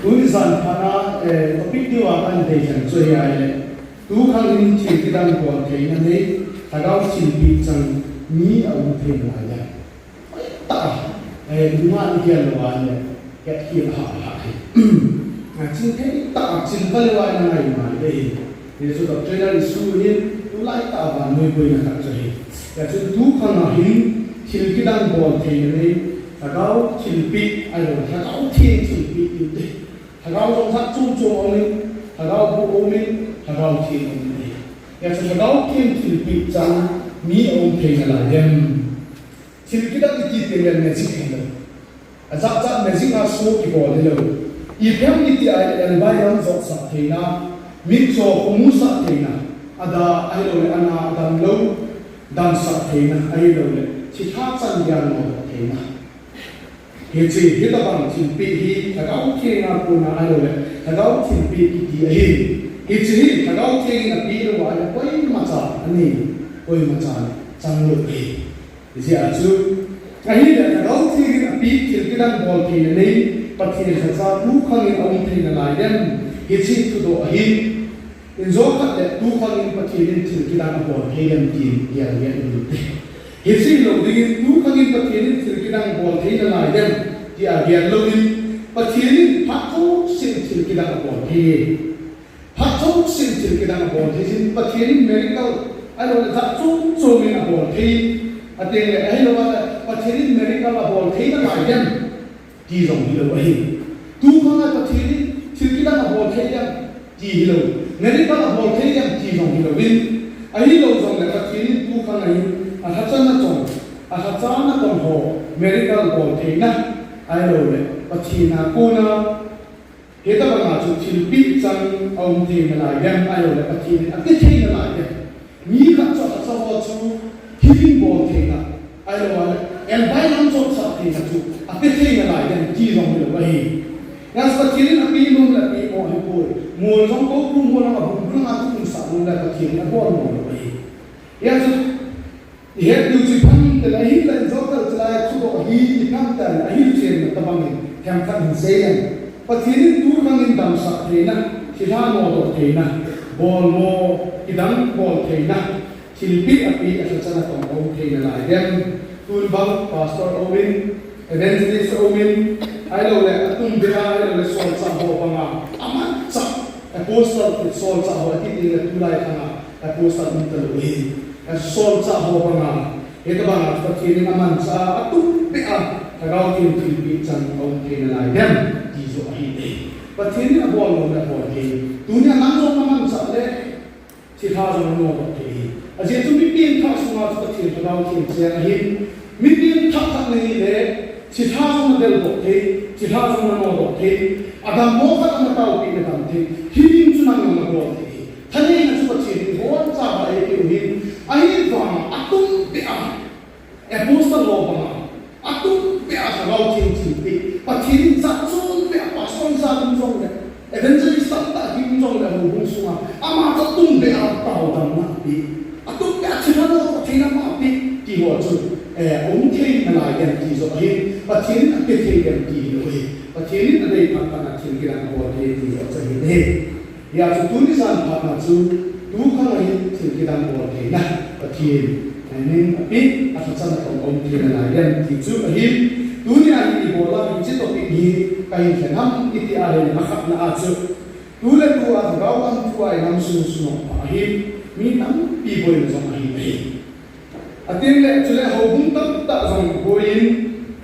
Tulisan pana topik diwa kan dejan so ya ile tu khang in chi kidan ko thei na nei tagaw silpi chang mi au thei na ya ta duma ni ya lo wa ne ke ki ha ha a chin thei ta chin kal wa na ngai ma de ni so da trainer su ni tu lai ta ba noi koi na ka chai ya chu tu khang na hin chil kidan ko thei na nei tagaw silpi ai lo tagaw thei silpi te Hagao trong sắc chung chung ông minh, hagao bu ông minh, hagao thiên ông minh. Ya cho hagao thiên thiên bị chăng mi ông thiên là dem. Thiên cái đó cái tiền là magic hay đâu. Chắc chắc magic là số cái bộ đấy đâu. Ikem ni ti ai yang bayar zot sa thiên na, mi cho komu sa thiên na. Ada ai đâu le ana adam lâu dan sa thiên na ai đâu le. Chỉ khác chân gian nó thiên na. Hiện chỉ hiện tại bằng chính bị hi thằng áo kia na cô na ai rồi thằng áo chính bị cái hi hiện chỉ thằng áo kia na bị rồi là quay mà chả anh này quay mà chả chẳng được hi thì giờ chú cái hi là thằng áo kia na bị cái đang bol kia này bắt kia là sao lúc khang in ông kia na lại đem hiện chỉ tụi đó hi in zo khát để lúc khang in bắt kia nên cái đang bol kia đem tiền giờ giờ được hiện chỉ lâu đi lúc khang in bắt kia nên cái đang bol kia na lại đem thì à hiện lâu đi bắt kia phát thấu sinh til cái đang bol kia phát thấu sinh til cái đang bol kia xin bắt kia medical anh nói là phát thấu cho mình là bol kia à tiền là anh nói là bắt kia medical là bol kia nó lại đem thì giống như vậy tu khang là bắt kia til cái đang bol kia đem thì lâu medical là bol kia đem thì giống như vậy anh lâu giống là bắt kia tu khang này à hát chân nó trồng à hát chân nó trồng hồ medical bol kia na ai đâu đấy, bắt chi na cô na, hiện tại bằng chụp chụp bít chân ông thì mà lại đem ai đâu đấy, bắt chi na cái thế mà lại đem, mi khát cho thật sao chú healing ball thế na, ai đâu đấy, em bay lắm cho sao thế na chú, cái thế mà lại đem chi giống như vậy, ngay sau khi na pi luôn là pi bỏ hết rồi, mua trong cố cũng mua nó mà cũng ăn cũng sợ luôn là bắt chi na bỏ luôn vậy, ya chú hiện điều gì phân từ đấy là do cái là chú độ hi năm tờ là hi chuyện mà ta bằng theo các hình dễ và thì những tu khang in đam sắc thế na thì ha mò độ thế na bol mò cái đam bol thế na thì biết ở đây là sẽ là tổng ông thế na lại đem tu bằng pastor Owen evangelist Owen ai đâu là tung bia ai đâu là sol sa ho bằng amat sa apostle sol sa ho thì là tu lại thằng apostle mình tự nhiên sol sa ho bằng itu bang seperti ini aman sa atu pea tagaw kim kim chan ông kia lại đem đi zo hi seperti ini abol mo na bol ki dunia nang aman sa le si tha zo no bol ki aje tu mi pin tha sunga seperti tagaw kim chen hi mi pin tha tha nei le si tha zo na del bol ki si tha zo na no bol ki adam mo kha na tau pi na tam ki hiling chu nang na bol ki thani na seperti ini bon sa ba e ki hi ai vang atung pea apostle lo bang atung pea tagaw kim pi pathin sa chun pea pastor sa dum jong le evangelist ta kim jong le hu sunga ama ta tung pea tao dam na pi atung pea china no pathin ma pi ki ho chu ông thei na lai yan ki zo hi pathin a pe thei yan ki lo hi pathin a dei pa pa na thin ki ran ho thei ki zo cha hi ne ya chu tu ni san pa na chu tu khang hi thin ki ran ho thei na pathin nên biết à thật ra là ông thì là dân thì chú ở hiếm dunia ini bola biji topik ni kain senam iti ada yang makap na acu dulu tu ada kawan tua yang suno ahim minam piboy sama ahim atin le cule hobung tak sama boyin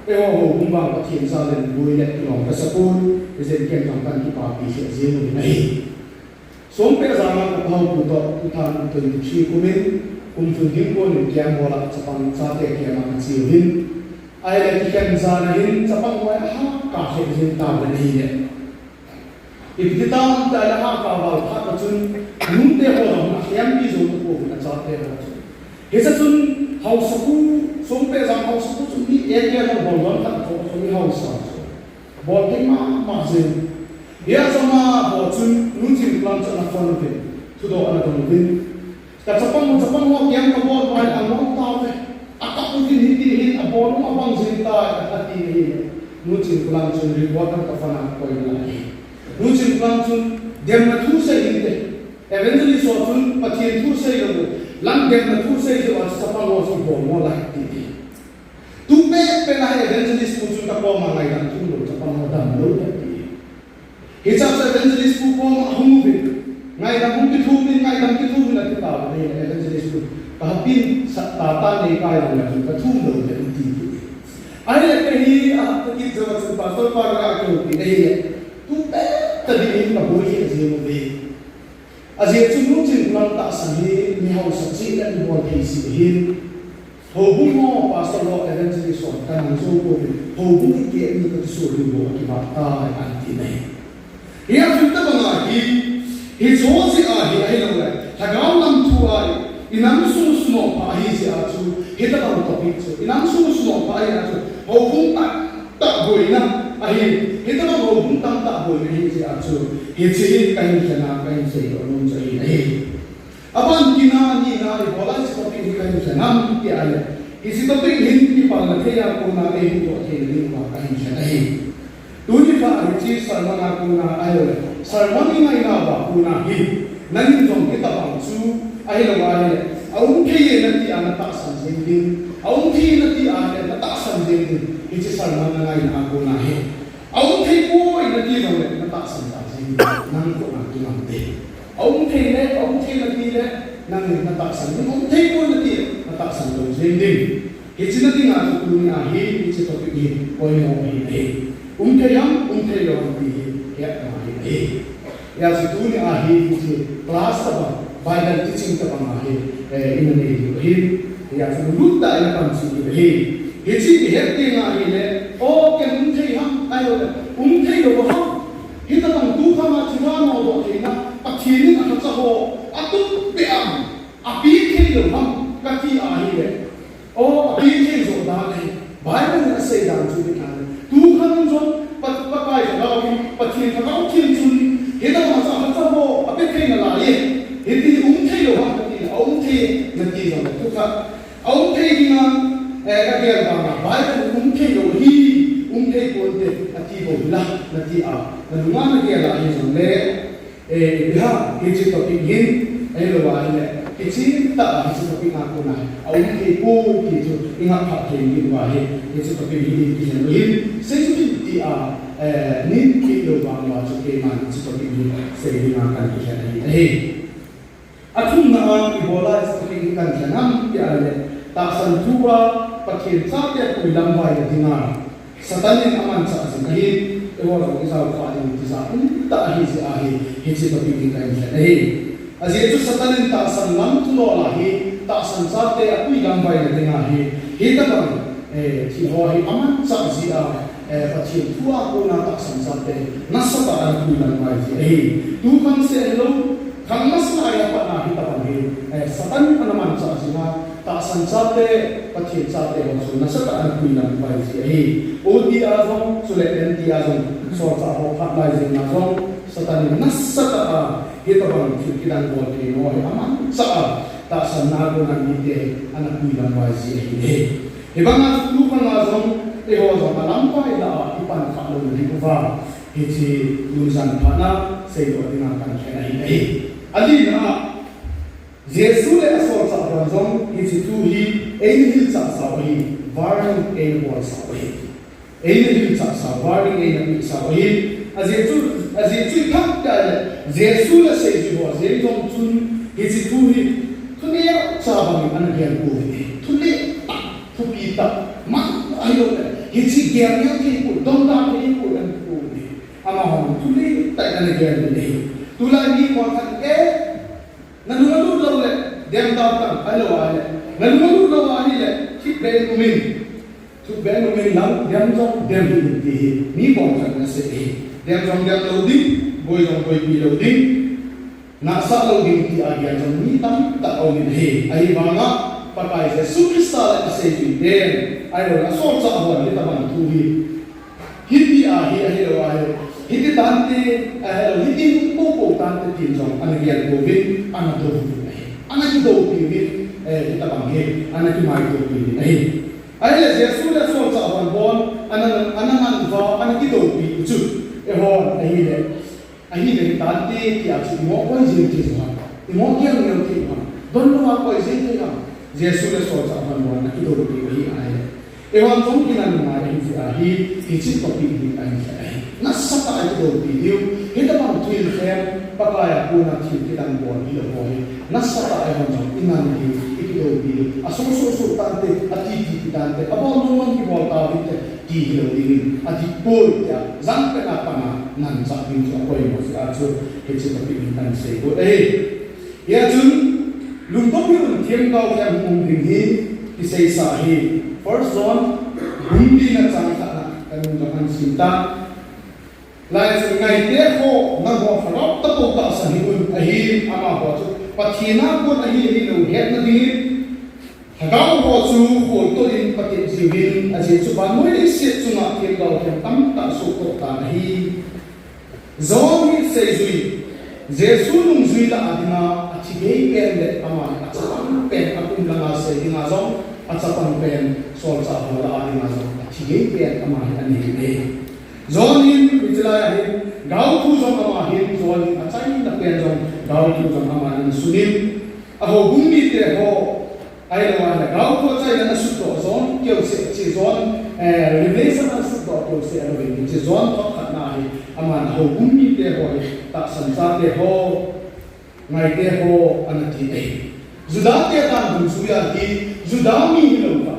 hobung bang patin sa dan boy le long kasapun bisa diken tangkan ki papi sia sia ni nahi sompe zaman kau puto putan putan si kumin kumfundin ko ni kiam bola sapang sate kiam ang sihin ai là cái cần giờ này chắc bằng ngoài hát cả hệ hiện tại là gì nhỉ? Thì cái ta tại là hát cả vào hát cái chân muốn để họ làm em đi rồi cũng phải chọn để họ chọn. Thế sao chân hậu số sống bây giờ hậu số chân đi em cái là bọn nó thật khó không hậu số. Bọn cái mà gì? Bây giờ mà bọn chân muốn chìm làm cho nó phân biệt, thu đồ là đồng viên. Tại chắc bằng họ kiếm cái bọn ngoài là nó tao đấy. Akak mungkin hitin abon abang cerita hati ini, mungkin pulang sendiri buat apa fana kau ini. Nuchin Planchun, dem na two say eventually so soon, but he two say Lam dem na two say was Sapang was more like Titi. Two bad penai evangelist Puchun Kapoma like that, two loads upon Madame Loda. His evangelist who form a moving. Neither Mukitumin, neither Kitumin at the power, evangelist have been Satani Island, but two loads and Titi. I let me after kids of us, Pastor Paraka, two bad to be in the boy as he will be. As he had to move in Plantas and he may have succeeded and more peace in him. Hobumo Pastor Law evangelist of Kananzo, Hobu get me the soul about and Tine. He has been the he's also here, Tagalam to I, in Amsu small pie, to hit about topic, in Amsu small pie, Hobu tak boy na, I hit about Hobu tak boy, he's a kind of kind say or no say. Upon Kina, the Bolas topic, he can say, Nam Piala. Is it a big hint people that they are going to aim to attain the Kanshan? Tunifa, which is Sarmana Kuna Island, Sarmani Naina, Kuna Hill, Nanin Kitabang, Su, Island, I won't pay in the Anatasan Zingin, I won't pay in the Anatasan Zingin, which is Sarmana Naina Kuna Hill. I won't pay more in the Gilead, Natasan Zingin, Nankuna Tunante. I won't pay that, I won't pay the Gilead. Nang natasan mo tay ko na ti natasan do zending it's nothing as to na he it's a topic he point of he kayam kayo di ya na he ya si tu ni he it's class ba Bible teaching ta ba he in the he ya si lutta ila pan si he it's he he na he le o ke kayam ayo kayo ba hita bang tu kama tirano do kina pathini na sa ho atu beam api ke ham kati ahi o api ke zo da le Bible na say down to the kan tu khan zo pat papai da ki pathini ka ka kin chun hita ma sa ho api ke na la ye hiti ke ham kati ke na ti zo tu ka ke na ka ke ba Bible ke yo hi ke ko te ati bo la na ti a na ma ke la hi zo le biha ke chi to pin ai lo wa le Kecil tak bisa tapi ngaku nak. Awak kepo gitu, ingat hak ini wahai. Itu tapi ini kisah ini. Sesuatu dia ni kita bang wajib keman seperti ini. Saya akan kisah ini. Aku nak ibola seperti ini kan jangan dia ada. Tak sentuh pakai sahaja kuilam wahai dengar. Satan yang aman sahaja. Ini orang kisah wahai kisah ini tak hisi ahi. Hisi tapi ini kan kisah ini. Asyik itu satanin tak senang tu lahi, tak sensate aku yang baik dengan kita kan, siapa aman sahaja, pasti tu aku nak tak sensate, nasabah aku yang baik. Tu kan selalu kan masalah apa nak kita kan satanin kan aman sahaja, tak sensate, pasti sate maksud nasabah aku yang baik. Oh dia azam, sulit dia azam, soal apa lagi azam. Satanin nasabah kita bang kita buat ini, aman sah tak senaru nanti anak bilang wajib ini. Hebang tu kan azam, azam lampai dah ipan kalau dibuat, itu tulisan mana saya buat dengan kena ini. Adi na, Yesus le asal sah azam itu tuhi, ini sah sahaja, warang ini buat sahaja, ini sah warang ini sahaja. Asyik tak ada. Yesus lah sesuatu buat. Yesus tu itu tu ni sahabat anak yang boleh. Tu ni tu kita. Mak ayo. Yesus dia yang kita. Dongda kita yang boleh. Amah tu ni tak anak yang boleh. Tu lagi kuat Nalu le. Dia tahu halo ada. Nalu le. Cip berumin. Cip berumin lang. Dia macam dia ini. Ni bukan nasi. Dia loading, boy loading, nasa loading ti agya jom ni tam tak loading ay banga pakai saya superstar at say then ay wala so sa buwan kita bang tuhi hindi hindi tante hindi po tante tin jom anak yan bobin anak do kita bang anak mai do ay Jesus la so sa buwan anak man va anak do pi chu ehon ahile anh đi tán tê thì áp dụng mỏ quay gì thì sao mỏ kia nhiều thì mà đón nó quay gì thì nào Giêsu đã so sánh phần một cái đồ bị bị ai ewan trong khi nào mà anh phải hi chỉ có bị anh phải nó sắp tại cái đồ bị yêu hết đó bằng thuyền phèn bắt lại cuốn là thuyền cái đàn bò đi được rồi nó sắp tại hoàn trong cái nào thì cái đồ bị số tan tê ti tan tê abang nung cái bò tàu đi thì hiểu đi ti bồi ya răng cái nào mà nằm sắp đi cho quay một cái chỗ cái chỉ có bị anh sẽ có đây ya chừng lùng tóc như là thiên cao theo mong hình hi thì xây sa hi first John bùn đi là chẳng hạn cái mong cho anh xin ta lại sự ngày tết ho ngang ho phải lót tất cả tạo sản hi hi ama ho chu và thiên na quân hi lâu hết nó đi hao ho chu ho tôi in phát triển gì hin chỉ chu ban mới đi xét chu ngã thiên cao theo tâm tạo số cổ ta hi John hi xây duy Giêsu nung duy là adina achigei pen le ama achapang pen akum langa se dinga zong achapang pen sol cha hola adina zong achigei pen ama ani ne zonin bichla hin gau thu zong ama hin zonin achai na pen zong gau thu zong ama ni sunim aho bumi te ho ai la wa gau thu chai na su to zon kyo se chi zon revelation na su to kyo se alo ni chi zon thok khat na hi ama ho bumi te ho ta sansa te ho ngày te ho anati ei juda te tan dum suya hi juda mi hi lo ka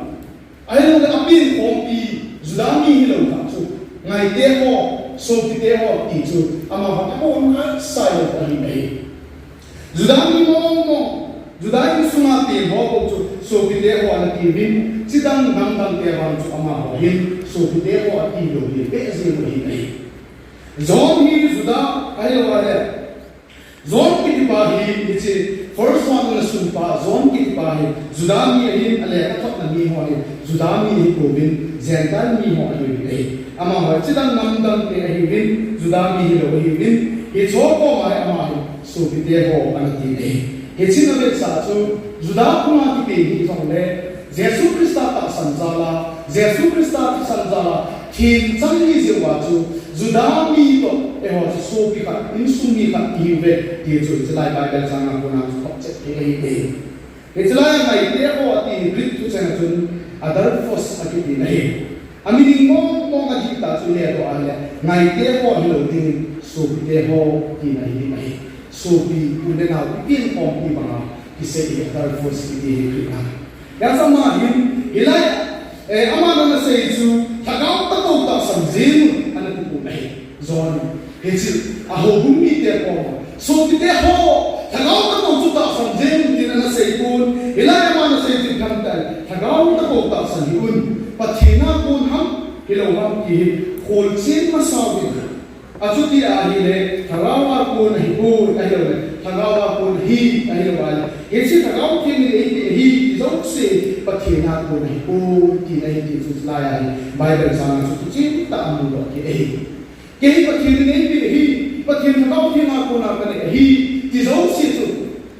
ai lo ga apin khom pi juda mi hi lo ka chu ngày te ho so ti te ho ti chu ama ha ko na sai lo ka hi ei juda mi mo juda ni suma te ho ko chu so ti te ho anati bin sidang bang te ho chu ama ho hin so ti te ho ati lo hi pe ze lo hi ei zon hi juda ai lo wa le Zon ki pa hi ichi first one na sun pa zon ki pa hi Judami hin ale athok na mi ho hi Judami hi ko bin zendan mi ho hi ei ama ha chidang nam dam te hi bin Judami hi lo hi bin he cho ko mai ama hi so bi te ho an ti ei he chin na sa chu Juda kuma ki pe hi song le Jesu Christa ta sanjala Jesu Christa ta sanjala thin chang ni je wa chu Judami to eho so pi ka in sumi ka ti ve ti chu chlai bible chang na kuna thok che ei ei he chlai mai te ho ti rit chu chang chun other force aki ti nei ami ni mo ka ji ta chu le to ale ngai te ho hi lo tin so pi te ho ti nei ni mai so pi ku le na pin pom pi ba ki se ti other force ki ti ri na ya sama hin ilai ama na se chu thagau ta to ta sam jin zon heci aho bumi te ko so ti te ho thagau ta ko chu ta sam jem tin na sei kun ila ma na sei tin kam ta thagau ta ko ta san hi un pathina kun ham kilo ham ki khol chen ma sa bi a chu ti a hi le thagau wa kun hi ku ai lo le thagau wa kun hi ai lo wa heci thagau ki ni hi zo se pathina kun hi ku ti nei ti chu la ya bible sa na chu chi ta amu do ki ei cái pathin này bị hi pathin thằng thiên na cô nào cái này hi thì dấu xịt rồi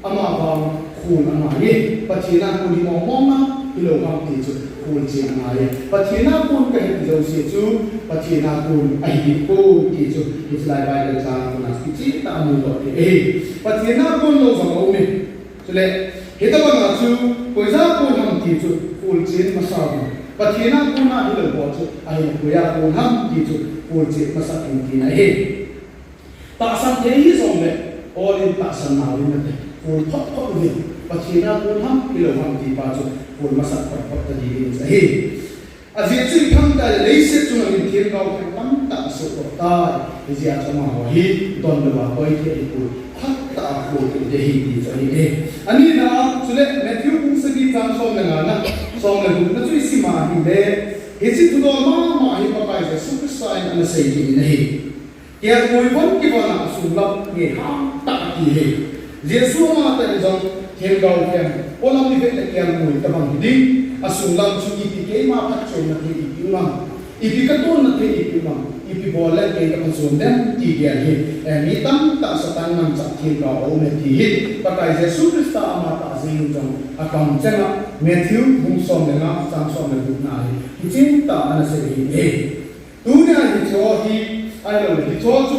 ama vào khuôn ama hi pathin na cô đi mong mong na thì lâu không thì rồi khuôn chỉ ama hi pathin na cô cái thì dấu xịt rồi pathin na cô ai đi cô thì rồi thì lại bài được ra cô nào chỉ ta mua được thì pathin na cô lâu xong rồi mình cho nên hiện tại bây giờ chú bây giờ cô làm thì rồi khuôn chỉ mà sao pathin na cô nào đi được bao nhiêu ai bây giờ cô làm thì rồi khuôn chỉ mà sao thì này ta sang thế hi xong rồi all in ta sang nào đi nữa khuôn thấp thấp đi pathin na cô làm thì lâu không thì bao nhiêu khuôn mà sao thấp thấp thì đi này à việc chú thằng ta lấy xét chúng mình thiên cao cái lắm ta số của ta thì giờ cho mà hỏi toàn là bảo quay thế khuôn thấp ta khuôn để hi thì cho đi anh đi nào chú lệ Matthew cũng sẽ đi trang xong là ngàn xong là cũng nó chú xí mà thì để hết sức chúng tôi mà hi bà cái là superstar anh sẽ đi này cái ngôi vốn cái bọn nào sùng lập nghe ham tạ kỳ hệ Giêsu mà tại rằng thiên cao kem ô năm đi về lại kem ngồi ta bằng đi à sùng lập chú ý cái mà phát triển là cái ý mà ý cái tôn là cái ý mà ý bỏ lại cái cái sùng đen thì cái hệ mi tâm ta sẽ tăng năng chặt thiên cao ô này thì hệ bà cái Giêsu Christ mà ta dinh trong à cầm chân á Matthew bung xong để ngã sang xong để bung này thì chính ta anh sẽ đi hệ tu này thì cho thì ai đâu thì cho chú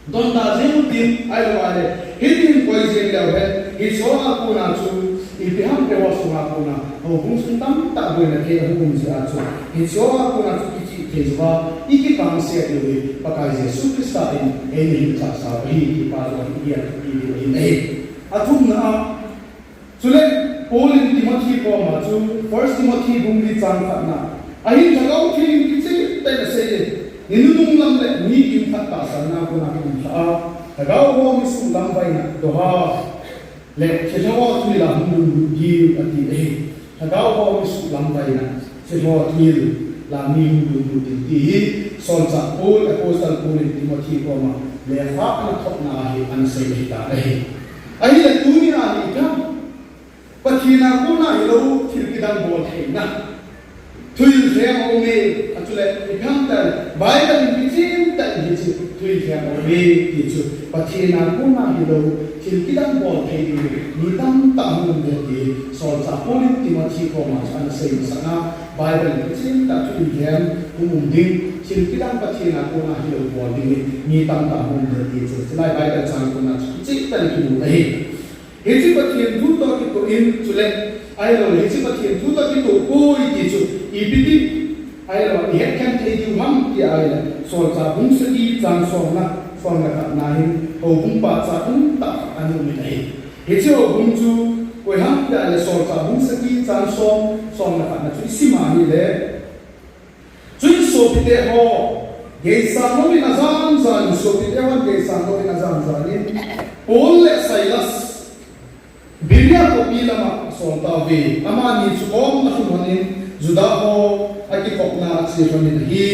don ta jemu tin ai lo ale hitin poison le he hi so a ku na chu i te ham te wa so na ku na ho bung sun tam ta bo na ke ho bung ji a chu hi so a ku na chu ki te jwa I ki kam se de we pa ka Jesus Christa in ni cha sa hi ki pa lo hi ya ki ni a thum na chule Paul in Timothy ko ma chu first Timothy bung di chang khat na a hi thagau thing ki che te na se Ninu nung lam le ni kim khat ta san na ko na kim tha thagau ho mi su lam bai na do ha le che jawa tu la hum gi ati e thagau ho mi su lam bai na che jawa tu la mi hum ti son sa Paul apostle Paul in Timothy ko ma le fa na thok na hi an se hi ta e ai le tu ni na ni ka pathina ko na hi lo thil ki dan bol thei na Tui kaya mo me actually ikam tal Bible bitin tal bitin tui kaya mo me kichu pathina ko na hilo kilkidang bol kay ni tam tahun de so sa Paul Timothy ko ma san say sana Bible bitin ta tui kaya kumunding kilkidang pathina ko na hilo bol ni tam tahun de so sila Bible san ko na chik tal ki mo eh Heci pathian tu to ki to in chule ai lo heci pathian tu to ki to koi ki chu ipiti ai lo he kan te ju ham ki ai la so cha bung se ki chang so na ka na hin ho bung pa cha bung ta anu mi dai heci ho bung chu koi ham ki ai la so cha bung se ki chang so na ka na chu sima hi le chu so pi te ho ge sa no ni na zan zan so pi te ho ge sa no ni na zan zan ni Paul le Silas Biblia ko pilama so tawi ama ni chukom na humanin juda ho aki kokna si famin hi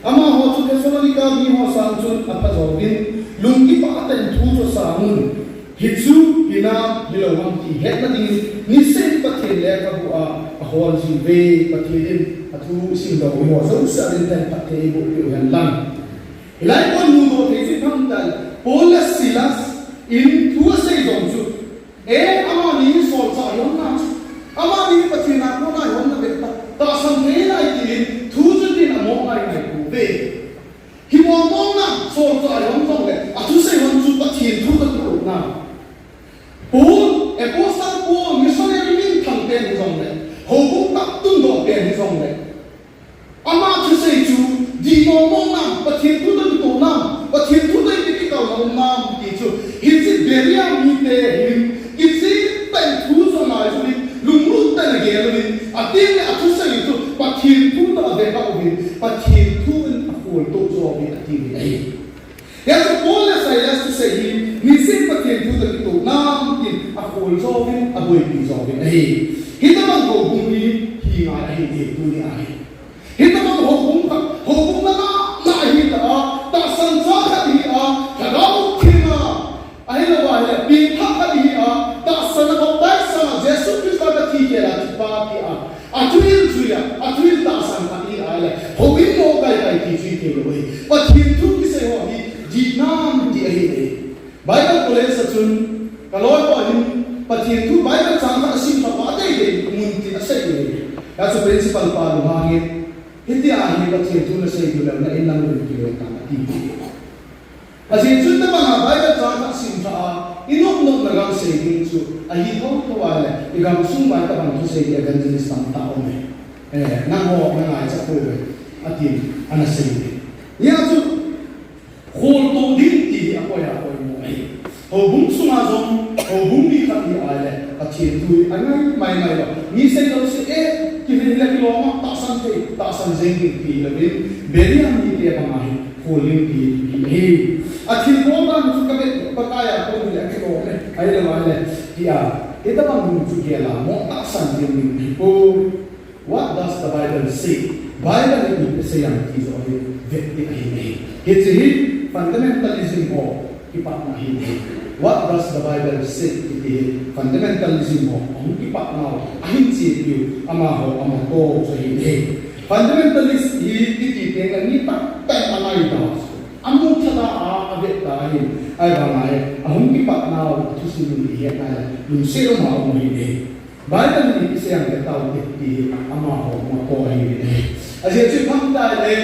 ama ho chu Thessalonica mi ho sanchun apa jawin lungki pa tan thu so samun hitsu hina hilawang ki het na ding ni se pathe le ka bu a hol ji ve pathe din athu sing do mo so sa din tan pathe bu yu han lang ilai ko nu do the si tham dal Paul Silas in thu se dong chu ama ni so cha yon na ama ni pathina ko na yon na be ta sam ne na ti thu chu tin amo ngai ngai ku be hi mo mo na so cha yon song le a thu se yon chu pathin thu ka ku na Paul apostle Paul missionary min thang ten song le ho bu tak tun do ten song le ama thu se chu di mo mo na pathin thu ta tu na pathin thu ta ti ka lo na ti chu hi si beria mi te Isi tan thu so na so ni lungru tan ge lo ni atin ne athu sa ni tu pathin thu ta de ka o ni pathin thu en afol to so ni atin ni ai ya so Paul Silas to say ni sin pathin thu ta to nam tin afol so ni aboi pi so ni ai hita bang go bung ni hi nga ai ni tu ni ai hita bang ho bung na na hi ta san sa kha hi a ka ga thina ai lo wa le pi tha kha hi a ta san ko dai san Jesus Christ ka thi ke la pa ki a atwil juya atwil ta san ka hi a le ho bin mo kai ki thi ke lo hi pa thin thu ki se ho hi ji nam di ai ne Bible college sa chun ka lo ko hin pa thin thu Bible chang ka sim pa pa dai de mun ti a sai ne ya so principal pa lo ha nge hindi a hi pa thin thu na sai du la na in lang ru ki lo ka ti Kasi chun ta mga Bible chang ka sim pa inok nok na gang say din chu ahi ho to wala igam sung ba ta bang to say evangelist tam ta o me na ho na ngai cha ko atin ana say din ya chu khol to din ti ako ya ko mo ai ho bung sung a zong ho bung ni kha ni ale atin tu anai mai lo ni say lo se ki ni la ki lo ma ta san zeng ki la be beriam ni te ba mai khol ni ki akhir ko ba mu ka be pakaya ko ni akhir ko ne ai le wale dia ita bang mu chu ke la mo ta san din ni ko what does the Bible say Bible ni say yang ki zo he vekti ai ne it's a fundamentalism ko ki pa na hi what does the Bible say it fundamentalism ko ang ki pa na ahin si yu ama ho ama ko so hi ne fundamentalist hi ti te ka ni ta ta anai da amu thada a ave ta hi ai ba mai ahum ki pat na thu si ni he na lu se ro ma mo hi ne Bible ni se ang ta o ti ama ho ma ko hi ne a je chu pham ta le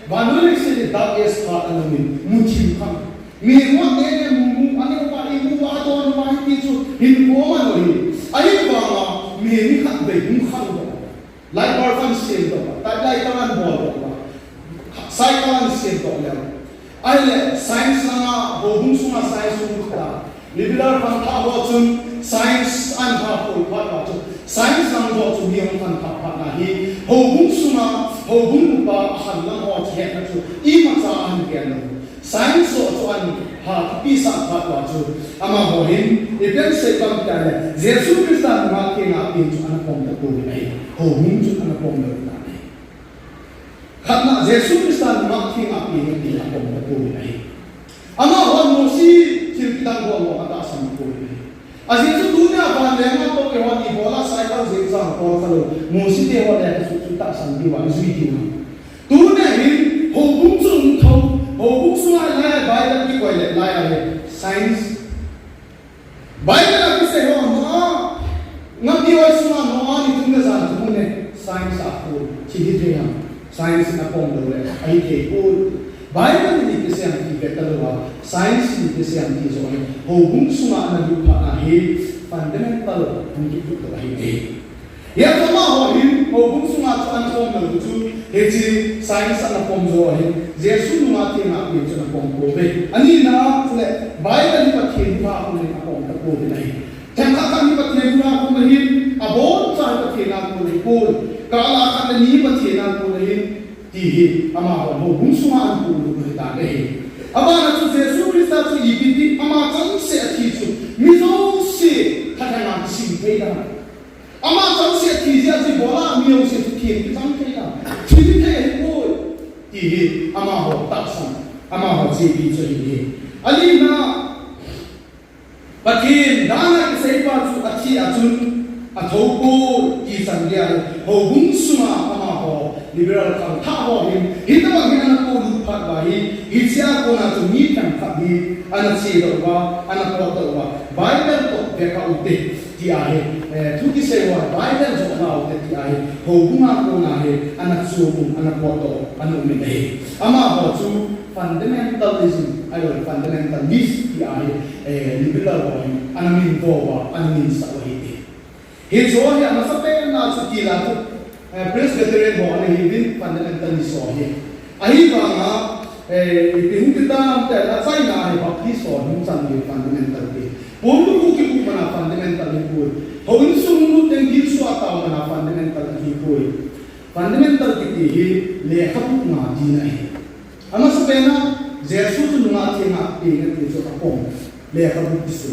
ba no ni se da es pa anu min mu chi pham mi mo ne mu ani pa ibu wa don wa ti chu hin ko ma no hi ai ba ma mi khat be mu khat do lai par fan sen do ta lai ta man bo do sai ta man sen do le ai le science na ho bung su ma science su kha liberal fan tha ho chun science an tha ko pa ba chu science nang do chu mi hong fan tha pa na hi ho bung su ma ho bung ba han la ho che na chu I ma sa an ke no science so chu an ha pi sa pa ba chu ama ho hin even se kam ta le Jesus Christ ma ke na pi chu an pom ta ko ni ho bung chu an pom na na khatna Jesus Christ ma ke na pi ni an pom ta ko ni ama ho mo si til kitang ho mo ta sam ko ni Asin tu dunia pandai tu kewan di bola cycle zigzag kalau musim dia ada tu tak sampai wajib itu. Dunia ini hubung sungguh hubung sungai lain Bible di kau lain ada science. Bible lagi sewa ngapi orang sungai orang itu ni sana tu ni science aku ciri dia science nak pun dulu. Aike pun Bible ni kisah yang kita tahu, sains ni kisah yang kita tahu. Hubung sungai na lupa ahi fundamental untuk kita ahi. Ya sama ahi hubung sungai tu an pom na lucu. Heci sains an pom jo ahi. Yesus numati na ahi tu na pom kobe. Ani na le Bible ni pakai dua aku ni pom tak kobe ahi. Jangan kami pakai dua aku ni. Abon saya pakai na aku ni kobe. Kalau akan ni pakai na aku ni. Tihi ama ho bung suma an pu ta le aba na chu Jesus Christ chu ibiti ama chang se thi chu mi zo se kha na sin pe da ama chang se thi ja chi bola mi o se thi thi chang pe da thi the ko tihi ama ho ta san ama ho chi bi chu ni ali na pakin dana ke sei pa chu achi achun athoko ki sang dia ho bung suma ama ho liberal kan tha ho hin hitawa hin ko lu phat ba hi hitsia ko na chu mi kan kha hi ana chi do ba ana ko do ba Bible to de ka utte ti a he tu ki se wa Bible jo na utte ti a he ho buma ko na he ana chu bu ana ko do ana mi he ama ho chu fundamentalism ayo fundamentalist ti a he liberal ho ana min do ba ana min sa wa hi he jo he ana sa pe na chu ti la chu Presbyterian bahwa ini bin fundamental isohnya. Ahi bangga, itu kita nampak ada saya nak baptis soal muncul fundamental ini. Boleh bukan mana fundamental itu. Hawin sungguh tenggil suatu mana fundamental itu. Fundamental itu lekap ngaji nahi. Ama sebenarnya Jesus tu ngaji ngaji itu apa? Lekap itu.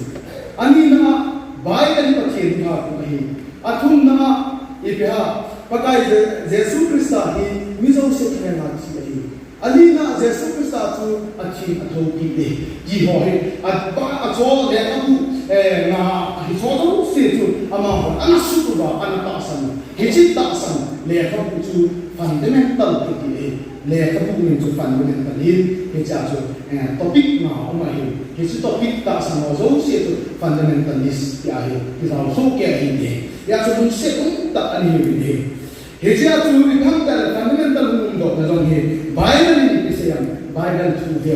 Ani nama baik dari pasien ngaji nahi. Atun nama ibadah pakai Jesus Kristus ini misal sekian lagi lagi. Alina Jesus Kristus tu aci atau kini jihohi. Apa acol dia tu na acol tu sesuatu ama anak suku ba anak tasan. Hiji tasan lekap itu fundamental kini. Lekap itu fundamental ini. Hiji acu topik na omai. Hiji topik tasan ozo sesuatu fundamentalist ya he. Kita so kaya ini. Ya sebelum sesuatu tak ani ini. Hejia tu fundamental mundo dalam he Bible ini kesayang Bible tu dia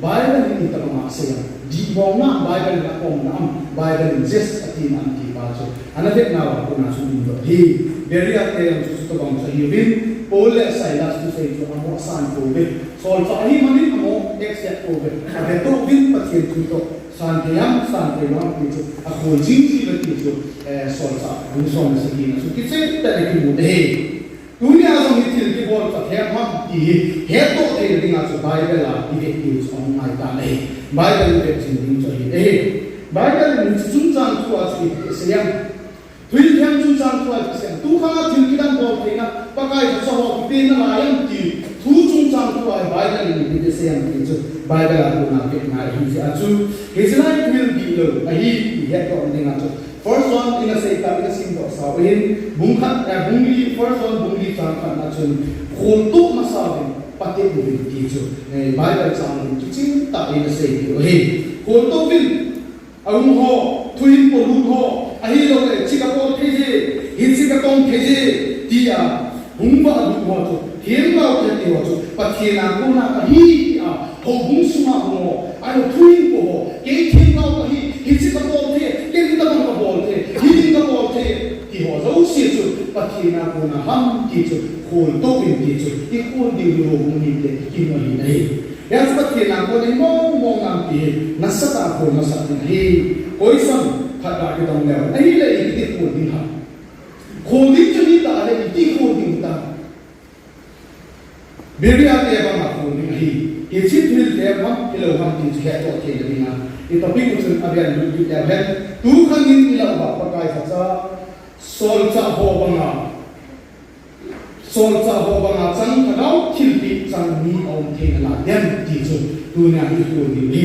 Bible ini terima kesayang di bawah Bible nak pom Bible just ati nanti baca anak dek nawa pun nasu mundo he dari ate yang susu tu bangsa hiubin boleh saya tu saya tu amo san kobe soal fahim mani amo except kobe ada tu bin pasien tu santiam itu aku jinji begitu soal soal segini so kita tak mudah dunia yang itu kita boleh pakai apa ini itu dengan Bible lah ini on my tadi Bible itu jadi Bible ini tunjang tu asli siang tujuan tunjang tu asli siang Tuhan kita boleh pakai sesuatu kita lain di tunjang tu Bible ini siang itu Bible aku nak ini acu Israel will be low ahi itu dengan tu first one ina say kami simple sawin bungkat bungli first one bungli tangkan acun khontuk masawin pati bungli itu Bible sang kicing tak ina say khontuk bin ang ho tuin polun ho ahi lo chikapol pheje hitsikatong pheje dia bungba lu ho tu hemba uti ho tu pathena kuna ahi ho bung suma ho ano tuin ko ke thiên cao ka hi chi ka bol the ke ni ta ka bol the hi ka bol the ki ho zo si chu pathina ko na ham ki chu khol to pin ki chu ki khol di ro mu ni le ki no hi nei ya pathina ko ni mo ngam ki na sa ta ko na sa ni hi koi sam khat ra ki dong le ai le ki ko din ha khol din chu ni ta le ki khol din ta Biblia te ba ma ko ni hi ke chit mil te ba kilo ham tin che to ke ni na i topic ko sun abian lu ya ben tu khan in ila ba pa kai sa sol cha ho ba nga chang ka dau khil pi chang ni om the la dem ti chu tu na hi ko ni ni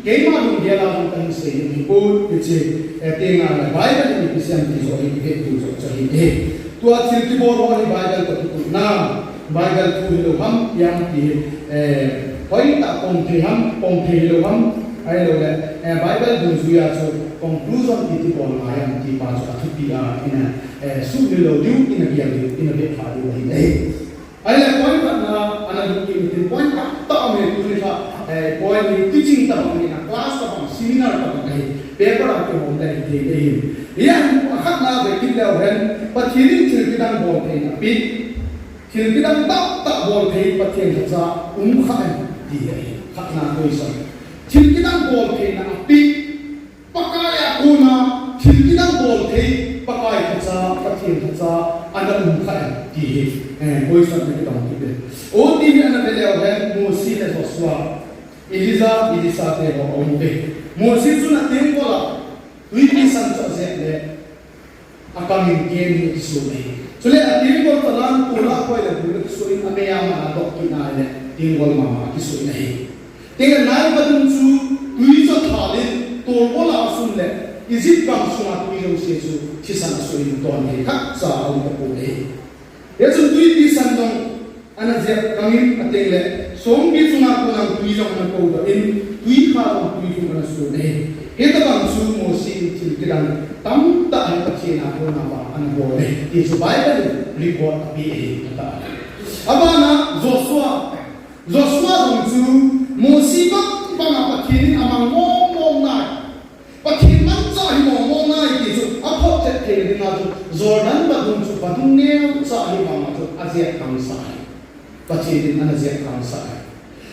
ke ma lu dia la kan se ni ko ke che te nga la bible ni ki siam ti so hi ke tu so cha hi e tu a chil ki bo ro ni bible ko tu na Bible tu lo ham yang ti hoi ta pong the lo ham ai lo le Bible du su ya so conclusion ti bon ma yang ti pa so tu pi a ina su lo du ina bi ina be pha du hi nei ai le point ta na ana du ki ti point ta me tu ni sa point ni teaching ta ni na class ta seminar ta ni paper ta ko mon ta ni te ya khat na be ki lo hen pa thirin thil ki dang bon the na pi Thil ki dang ta bol thei pathian cha kha di ai khat na koi sa thil ki dang bol thei na pi pakaya kuna thil ki dang bol thei pakai cha pathian cha ana kha di koi sa ni dang ki de o ti ni ana le ho mo si le so swa Elisa te ho om be mo si chu na tem ko la wi pi san cha se le akamin ke ni su nei so le tingol talan pula ko le bu so in ameya ma do ki na le tingol ma ki so nei tinga nai ba dum chu tui cho thalin to bola sun le izit kam suna tui jo se chu chi san so in to ni kha sa au ta ko le ye chu tui pi san dong ana je kamin ateng le som bi suna ko na tui jo na ko do in tui kha tui ju na so nei he ta bang chu mo si chi ki dang tam ta ai pachi na ko na ba an bo le ti su bible report bi e ta abana Joshua dong chu mo si ba ba na pachi ni amang mo na pachi man cha hi mo na ki chu a pho che the ni na chu Jordan ba dong chu ba dong ne cha hi ma ma chu azia kam sa pachi ni an azia kam sa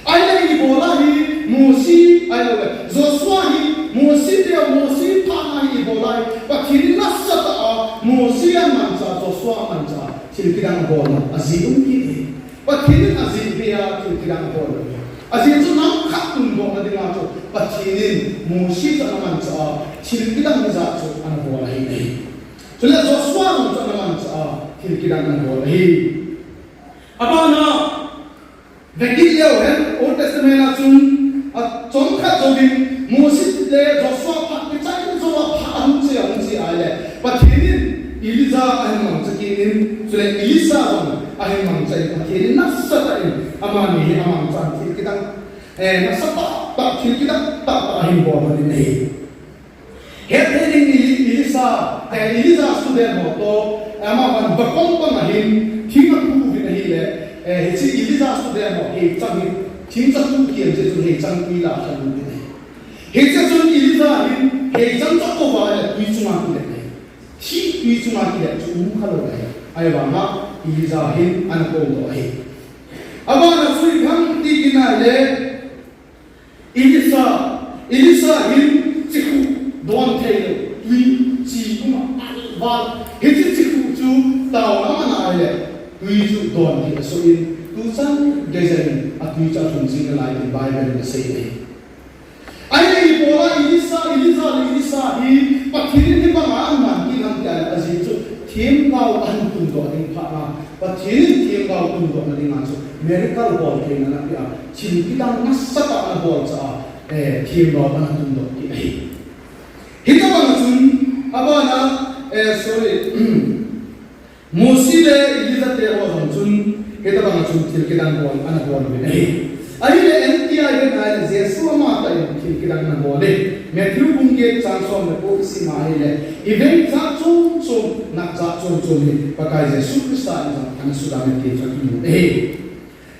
ai le ni bo la hi mo si ai lo Joshua hi mo si pa na hi bo la pachi ni na sa ta mo si an man cha Joshua man cha chil ki dang bo na azim ki ni pachi ni azim be ya chil ki dang bo azim chu nam khat tum bo na ding a chu pachi ni mo si ta man cha chil ki dang za chu an bo la hi nei so le Joshua man cha man cha chil ki dang bo la hi abana Vekil yo hen Old Testament na chung chong kha chongin Moses le Joshua pa ke chai zo pa hum chi ai le pathinin Elisa ai mang chakinin sule Elisa dong ai mang chai pathinin na sa ta in amani amang chan thil kitang na sa ta thil kitang ta ai bo ma ni nei he heading Elisa student mo to ama ban bakong pa na hin thing ku vi na hi le he chi Elisa student mo he chang thing chang tu kiam je chu he chang pi la chan ni he cha chun Elisa hin he chang chok ko ba le pi chu ma ki le thi pi chu ma ki le chu mu kha lo le ai ba ma Elisa hin an ko do ai aba na sui kham ti kina le Elisa hin chi ku don thei le pi chi ma ba he chi ku chu tao na na ai le pi chu don thei so in tu san design a tu cha chun sing la in Bible the same way ai bola Elisa hi pathirin ni ba man ki nam ta azin chu thiem kau an tun do in pha na pathirin thiem kau tun do na ding chu miracle bol ke na ya chin ki dang na sa ta na bol cha thiem do an tun do ki ai hi ta ba chun aba na sorry Mosile Elisa te wa chun he ta ba chun thil ki dang bol an bol be ai ai le NTI ke na Jesu ma ta thil ki dang na bol le Matthew bung ke chansom le ko si ma le event cha chung na cha chung ni pa kai Jesu Christa an su da me ke cha ki mu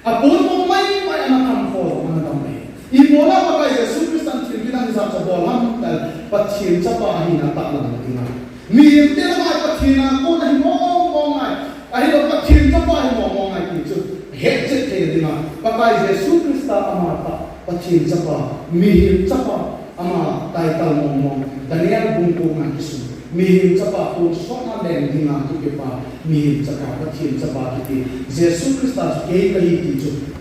apol mo mai ana kam ko ana tam mai Ibola pakai Yesus Kristus kita bisa coba dan pacien capa hina tak lama tinggal. Miem tiada mai pacien aku dah ngomong ai. Akhirnya pacien capa ngomong ai itu. Hecet tinggal. Pakai Yesus Kristus amata pacien capa miem capa ama title ngomong. Daniel bungkungan Yesus. Miem capa pun soal dan tinggal tu kepa miem capa pacien capa itu. Yesus Kristus kaya itu.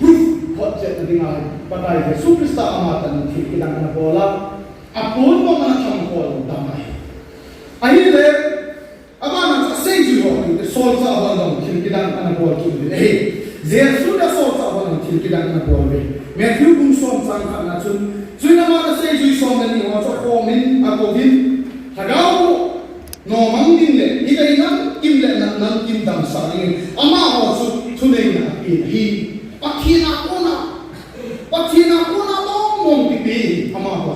Project dengan pakai Yesus Kristus amatan kita kena bola apun mo mana campur damai akhirnya apa nak seju itu solsa abang kita kena bola kita Yesus dah solsa abang kita kena bola Matthew pun solsa kena sudah mana seju solsa ni orang komen atau bin hagau no mangin le ida inam kim le nan kim dam sa ni ama ho tunai na hi Patina kuna mong pipi ama ko.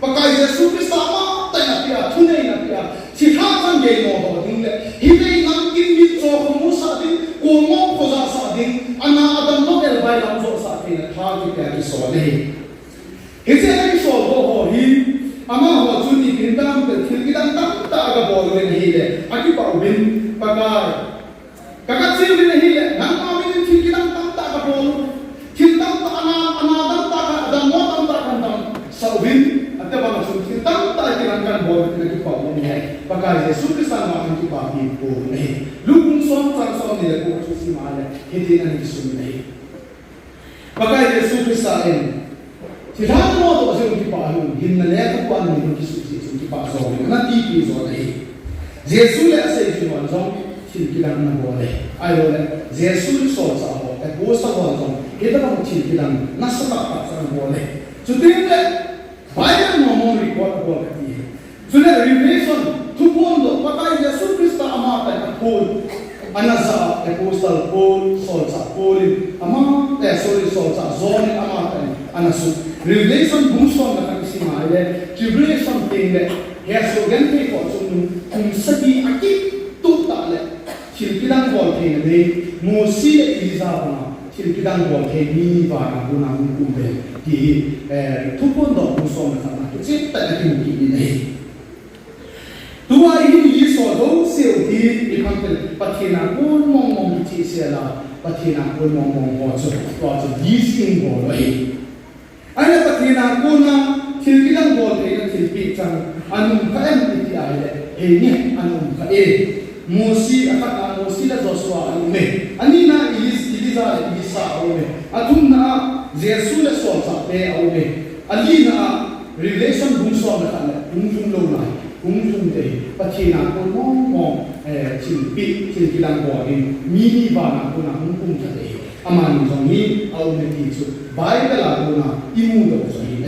Pakai Yesus Kristus ama tanya pia tunai na pia. Sihakan gay mo ho dingle. Hidai nang kinbit so ko musa din ko mo ko sa din ana adam no el bai lam so sa din tha ki pia ki so le. Hise na ki so ho hi ama ho chuni kindam te thilkidan tam ta ga bol le hi le. Aki pa ubin pakai Kakak sih udah nih ya, nang kami ini kita tak tak kabur, kita tak anak tak ada mau tak kandang, saubin, ada banyak sulit kita tak kirangkan boleh kita jumpa ini, pakai Yesus Kristus makan jumpa ibu nih, lubung son dia buat susi mana, hati nanti sumber pakai Yesus Kristus ini, tidak mau tu saya jumpa ibu, hina lihat apa nih Yesus jumpa soalnya, nanti itu soalnya, Yesus lihat saya jumpa soalnya. Kita nak boleh, ayo le, Yesus solsa ho, bosa bolong, kita nak kita nasapak tak boleh. Sudah le, banyak ngomong record boleh dia. Sudah revelation, tu pun do, pakai Yesus Kristus amata Paul, anasa apostle Paul solsa Paul, solsa zone amata anasu. Revelation bungson nak kasi mahal, tribulation tinggal, Yesus ganti ko segi akib tu tak le. Silkidan bol kene de Mosi Elisa bana silkidan bol kene ni bana guna kumbe ki tupon do musom na ta chit ta ki ki ni tua ini so do seo di ikampe pathina kun mong chi se la pathina kun mong ho so di sing bol ai ana pathina kuna silkidan bol kene silpi chang anum ka em ti ai le ni anum ka Mosi akan Mosi la Joshua ame anina Elisa ame atunna Yesus la solsa pe ame alina relation bungso na kana bungsun lo na bungsun de pathina ko mo chilkilang ko in mini ba na ko na bungkung ta de aman zongi au ne ti su bible la ko na imu do so ni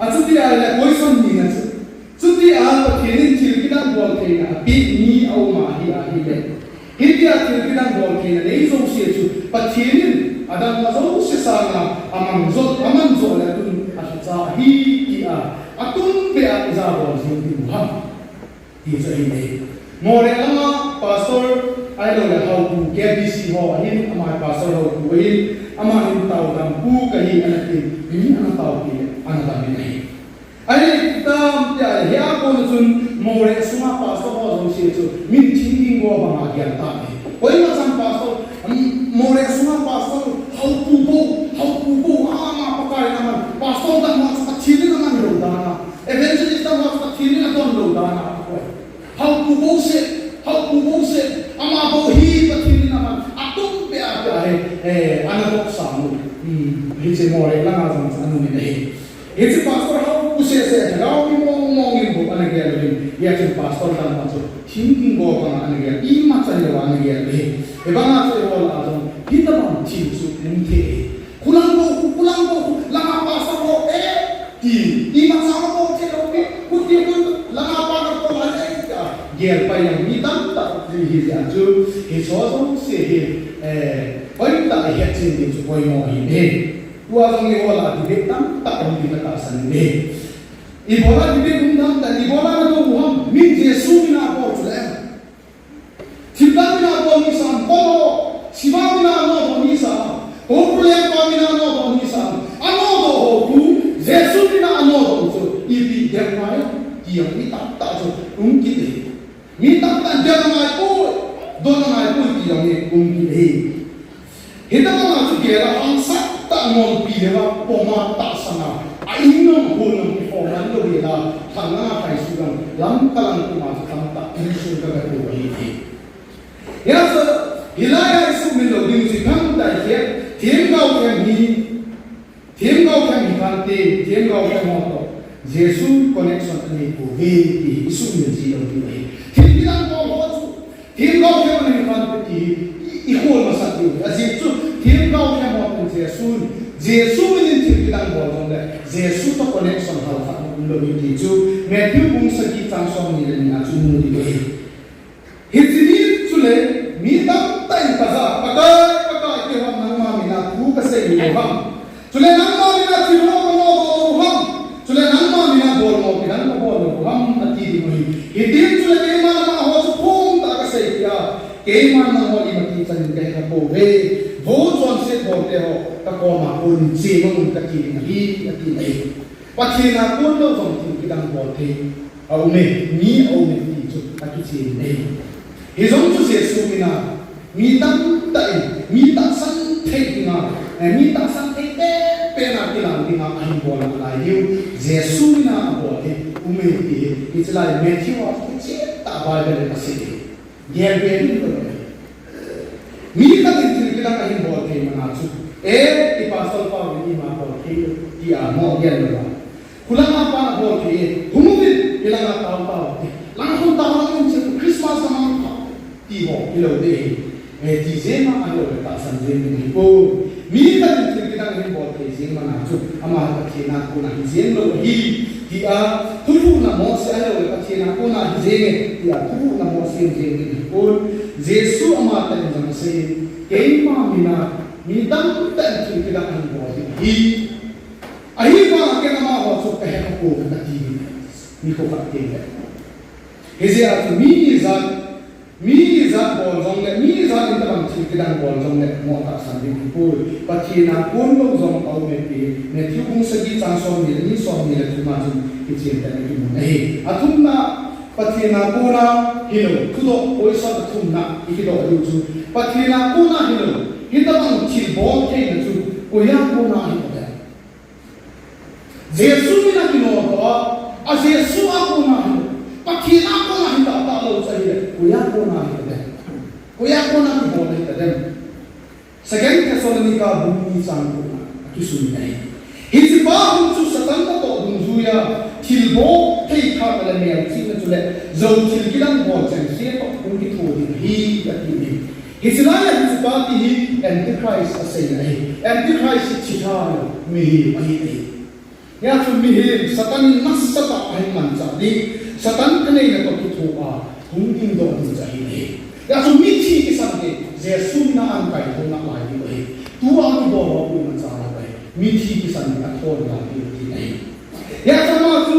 atuti ala ko son ni na Suti apa kini cilkidan bol kena big ni au mahi le. Hidia cilkidan bol kena nei so sietu patinin ada mazo sesanga aman zo le tun asza hi kia atun be aza bol sini buham. Di so ini. More ama pastor ai lo le how to KBC ho hin ama pastor ho to hin ama hin tau dam pu kahi anatin ni ana tau ki ana dam ni. Ai kita ya pun sun more semua pastor ho so tu min chinging go ba ma gyan ta ni koi ma sam pastor more semua pastor how to go ama pakai nama pastor dan mas kecil nama lo dana evangelist dan mas kecil nama lo dana how to go se ama bo hi kecil nama atum pe apa anak samu hice more lang anu ni Itu pastor how se kalau ngomong ibu anak dia lebih ya pastor dan pastor thinking go kan anak dia imat saja anak dia lebih bang apa itu lah kita bang cinsu mungkin kulang go lama pastor go di imat sama go cekap putih pun lama pastor go aja dia apa yang hitam tak dihijau itu se orang tak lihat sini tu kau mau ini Uang ni bola di tam tak boleh dikatakan ni. Ibola di undang dan ibola itu uang min Yesus mina apa jual. Cinta mina apa misal, kalau siapa mina apa misal, populer apa mina apa misal, ano dona ngai pun ti yang ni kum ki he hita ma chu ke la ang sa ta ngol pi le wa poma ta sana ai no ko no ki fo man lo ye la thang na kai su gan lam kalang ku ma tham ta ni su ka ga ko hi ya sa hilaya isu min lo ding si kam ta ye thiam gao ke mi kan te thiam gao ke mo to jesu connection ani ko ve ti isu min ji lo ti ai thiam bilang ko ho chu thiam gao ke ni kan te ti i ho ma sa ti a ji chu thiam gao ke mo to jesu min thiam bilang bo jong le jesu to connection hal kha lo ti chu Matthew bung sa ki tang som ni le na chu mu di ko hitini chu le mi tam tai pa za pa ka ke hom nang ma mi na ku ka se ni ho chule nang ma mi na chi ho mo hom chule nang ma mi na bol mo pi nang bol mo hom ati di mo hitin chule ke ma ma ho chu phom ta ka se ya ke ma na ho li ma ti chan ke ka po ve vo chon se bo te ho ka ko ma un chi mo ka ti ni hi ati nei pa chi na ko lo jong ti ki dang bo te au me ni au me ti chu ati chi nei he jong chu se su mi na mi tam tai mi ta san thei nga mi ta san thei te pe na ti lang ti nga ai bo la lai yu jesu na bo te u me ti it's like Matthew of chi ta ba le ka se ye be ni ko mi ka ti ti la ka hi bo te ma na chu ti pastor pa ni ma bo te ti a mo ye la kula ma pa bo te humu ni ila na ta ta lang hon ta lang chi Christmas na ma ti ho ilo de ti zema ano ta san zema ni ko mi ka ti ti ka ni bo te zema na chu ama ka ti na ko na zen lo hi ti a tu na mo se ano ka ti na ko na zeme ti a tu na mo se zeme ni ko jesu ama ta ni jam se ke ma mi na mi dam ta ti ka ni bo hi ai ba ke na ma ho chu ka he ko ka ti ni ko ka ti he ze a mi za bol jong le mi za in ta bang chi kidan bol jong le mo ta san di pu pathi na kon lo jong au me pi ne thu kung sa gi chang som ni som ni le thuma jum ki chen ta ni mo nei athum na pathi na ko na hilo thudo oi sa thum na ki do lu chu pathi na ko na hilo hi ta bang chi bol ke na chu ko ya ko na hi ta jesu mi na ki no to a jesu a ko na pathi na ko na hi ta ta lo sa hi kuya ko na ki bo le ta dem second Thessalonica bumi sang ko na ki su nei hi si ba hum chu satan ta to dum zu ya thil bo thei kha ka le me chi na chu le zo thil ki dang bo chen se to kum ki tho di hi ta ti ni hi si la ya hi si ba ti hi antichrist a sei nei antichrist chi tha mi hi ai ai ya chu mi hi satan nas sa ta ai man cha di satan ka nei na to ki tho a hum ding do ni cha hi nei ya chu mi thi ki sam ke jesu na an kai ho na lai ni ai tu a ni bo ho ku man cha la bai mi thi ki sam ka tho la ki ti nei ya cha ma chu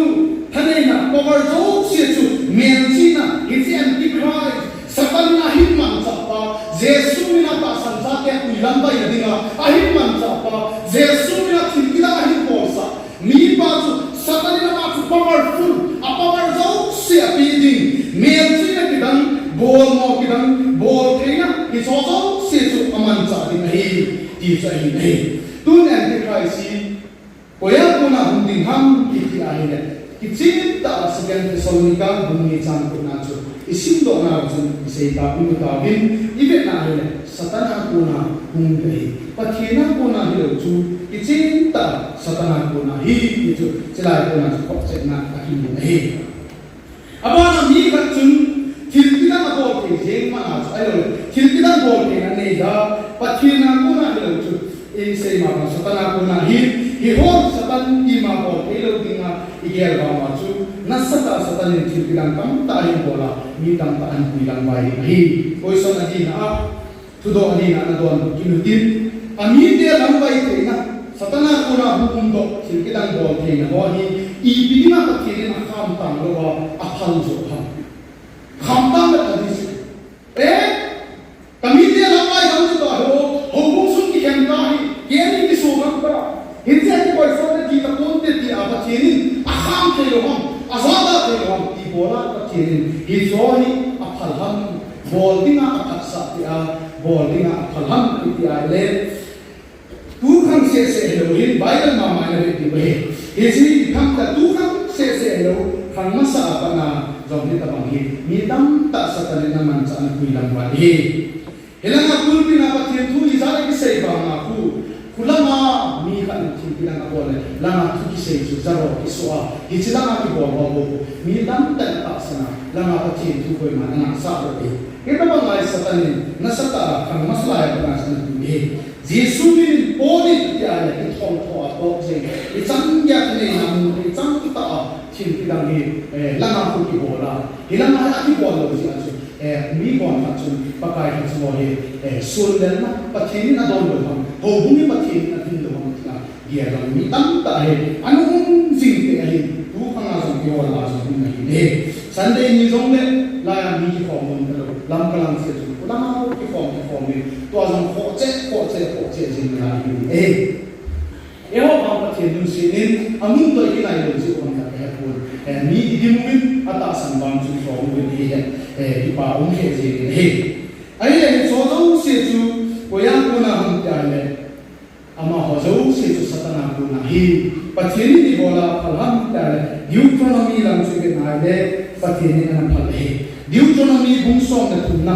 thane na power zo chi chu men chi na hi chi antichrist satan na hi man cha pa jesu na pa san sa ke ku lam bai na dinga a hi man cha pa jesu na thi ki da hi bo sa mi pa chu satan na ma chu powerful a power zo chi a pi ding men chi na ki dang bol mo ki dang bol theina ki so zo se chu aman cha ding hi ti sa hi nei tun antichrist si koya ko na hum ding ham ki ti a hi ne ki chin ta second Thessalonica bumi chan ko na chu isim do na chu se ta bi ta bin ibe na hi ne satana ko na hum dei pathina ko na hi lo chu ki chin ta satana ko na hi ki chu chilai ko na ko che na ka hi nei abana mi ka chun thil ki da bo ke jeng ma na ai lo thil ki da bo ke na nei da pathina ko na hi lo chu e se ma satana ko na hi ho satan ki ma bo ke lo dinga igel ba ma chu nasata satan ni thil ki da kam ta hi bola mi tam ta an pi lang bai hi koi son adi na tu do adi na don ki nu tin ami de lang bai ke na satana ko na hukum do thil ki da bo ke na bo hi i bi na ka ke na kham tang lo wa a phal zo kham tang da adi se kami de lang bai ham chu do ho hukum sun ki hem ka hi ye ni ki so ga ba hinse ki koi son ki ta kon te ti a ba che ni a kham ke lo ham a za da ke lo ham ti bola ka che ni hi zo hi a phal ham bol dinga akasa ti a bolinga phalham ti a le tu khang se lo hin Bible ma ma le ti be esi khang ta tu khang se lo khang ma sa pa na jom ni ta bang hi mi dam ta sa ta le na man cha na kui lam wa hi helanga kul pi na pa ti thu i za ki sei ba na ku kulama mi khan ti pi na ko le langa thu ki sei chu zaro ki so a hi chi langa ki bo bo mi dam ta ta sa na langa pa ti thu ko ma na sa ro ti ke ta ba ngai sa ta ni na sa ta khang ma sla ya pa sa na tu hi Jesu ni poli ti a le thong tho a ko se i chang ya ne na mu i chang ta a chin ti dang ni langa ku ki bo la hi langa a ki bo lo si a chu mi bo na chu pa kai chu mo hi sul le na pa thi na don lo ham ho bu ni pa thi na tin lo ham ta ya la mi tam ta he anu jing te hi tu pa na so ki bo la so ni hi Sunday ni jong le la ya mi ki form mon ta lo lam ka lang se chu la ma ki form ni to azong ko che jing na hi ho pa pa thi nu si nin amun to ki lai lo si on ta he pun mi di mu ata san bang chu so mu ni he pa um he ji he ai le so zo se chu ko ya ko na hum ta le ama ho zo se chu satana ko na hi pa thi ni di bola phalham ta le Deuteronomy lam chu ke na le pa thi ni na phal he Deuteronomy bung so na tu na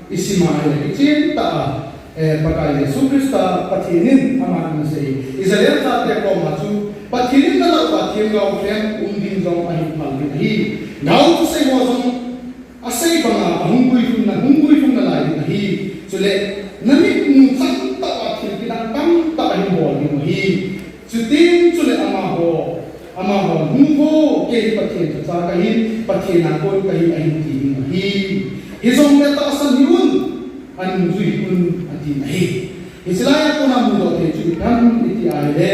isima le chen ta pakai Yesus Kristus pathinin ama na sei Israel ta te ko ma chu pathinin na la pathim ga ofem din jong ahi phal ni hi nau tu sei mo jong asai banga hungui fun na lai ni hi chule nami mu chang ta pathim ki dang kam ta hi bol ni hi chutin chule ama ho hungbo ke pathin cha ka hi pathina ko ka hi ahi ti ni hi jong le ta san hiun an zui kun ati nahi Israel ko na mu do te chu kam iti ale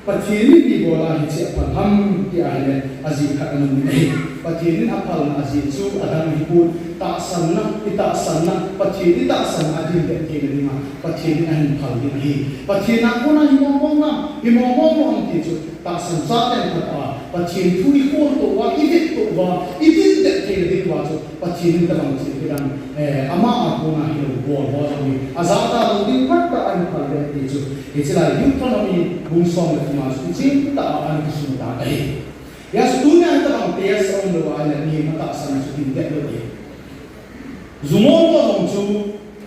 pathini di bola hi che patham ti ale azi kha an nahi pathini aphal azi chu adam hi pun ta san na pathini ta san adi de ke ni ma pathini an phal di nahi pathina ko na hi mo am ti chu ta san sa ten ta pathin thui ko to wa idit to wa idit de ke ni wa chu pathin ta bang chi ran ama ko na hi bo ni azata lo din pat ta an phal de ti chu Israel Deuteronomy bung song le ma chu chi ta an ki su ta ai ya stu na ta bang te sa on lo wa ni ma ta san chu din de lo ni zumon to dong chu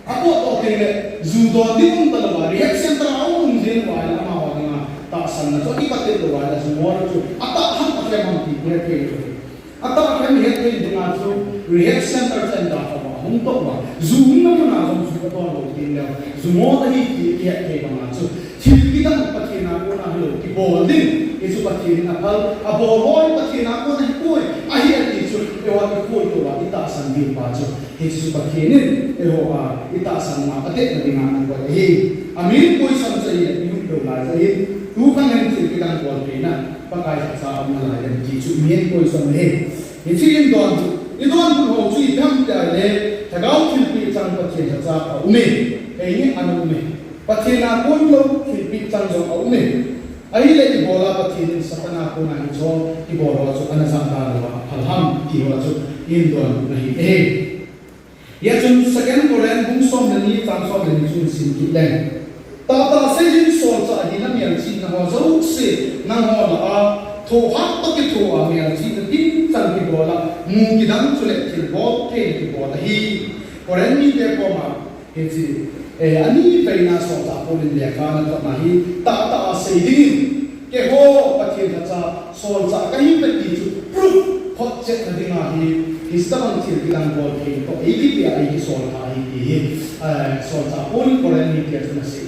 ako to te le zu do di bung ta lo reaction ta on jin wa la ma wa na ta san na so ti pa te lo wa la zumon chu ata ham ta ke mam ti ne ke ata ke ni he ke di na chu reaction ta chen da fa hum to wa zum na na zo chu to lo ti le zumon ta hi ki ke ma chu thil ki dang pa ke na ko na lo ki bol din Yesu pathina phal aboloi pathina ko na koi ahi ati chu e wa ki koi to wa ita san bi pa chu Yesu pathinin e ho a ita san ma ate na dinga na ko hi amin koi sam chai ni to la chai tu kan en chi ki dang ko pe na pa kai sa am na la ji chu mien koi sam he Yesu in don i don bu ho chu i tham ta le ta gao thil pi chang pathina cha ume e ni anu ume pathina ko lo thil pi chang jo ume ai le i bola pathin satana ko na hi cho i bola chu ana sa ta lo phalham ti ho chu in don na hi ya chun second koran bung som na ni tam som na ni chun sin ki len ta se jin so cha hi na mian chi na ho zo se na ho la a tho hat to ki tho a mian chi na tin chang ki bola mu ki dang chu le thil bo te ki bola hi koran ni te ko ma he chi ani pe na so ta ko le le ka na ta na hi ta se din ke ho pathin cha so cha ka hi pe ti chu proof hot che na dinga hi Istabang thil bilang bol ke to ABP ai so ta ai ki so ta pol koran ni ke na se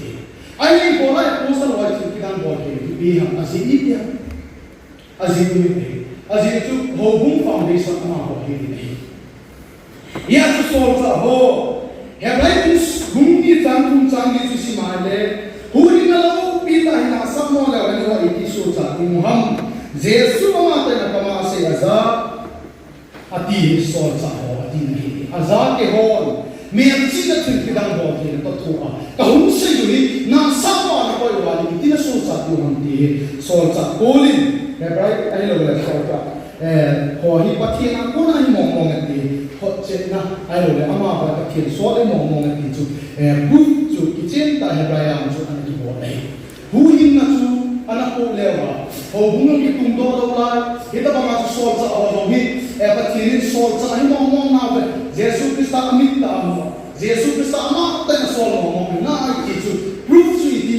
ai bola poster wa thil bilang bol ke bi ham asi ipia asi ni asi tu ho bung foundation ma ho hi ni ya tu so ta ho he lai bung ni chang ni si ma le hu ni na lo pi ta na sam mo la ni wa i so ta ni muham jesu ma ta na ma se aza ati sol sa ho ati nahi aza ke hol me chi na thil ki dang ho ke to thua ka hum se ju ni na sa wa na ko wa ni ti na so sa tu ham ti sol sa kolin he right ai lo la so ta họ hi bắt thiên anh cũng anh mong cái gì họ chết na ai rồi ama và bắt thiên số đấy mong cái gì chú bút chú cái chuyện tại Hebraiam chú anh đi bộ này hu hin na chú anh cô leo à họ bung cái tung đô đâu lại kita bằng cái số cha ở đâu hi bắt thiên số cha anh mong nào vậy Jesus Christ amit ta Jesus Christ ama tên số mong na cái chú proof chú đi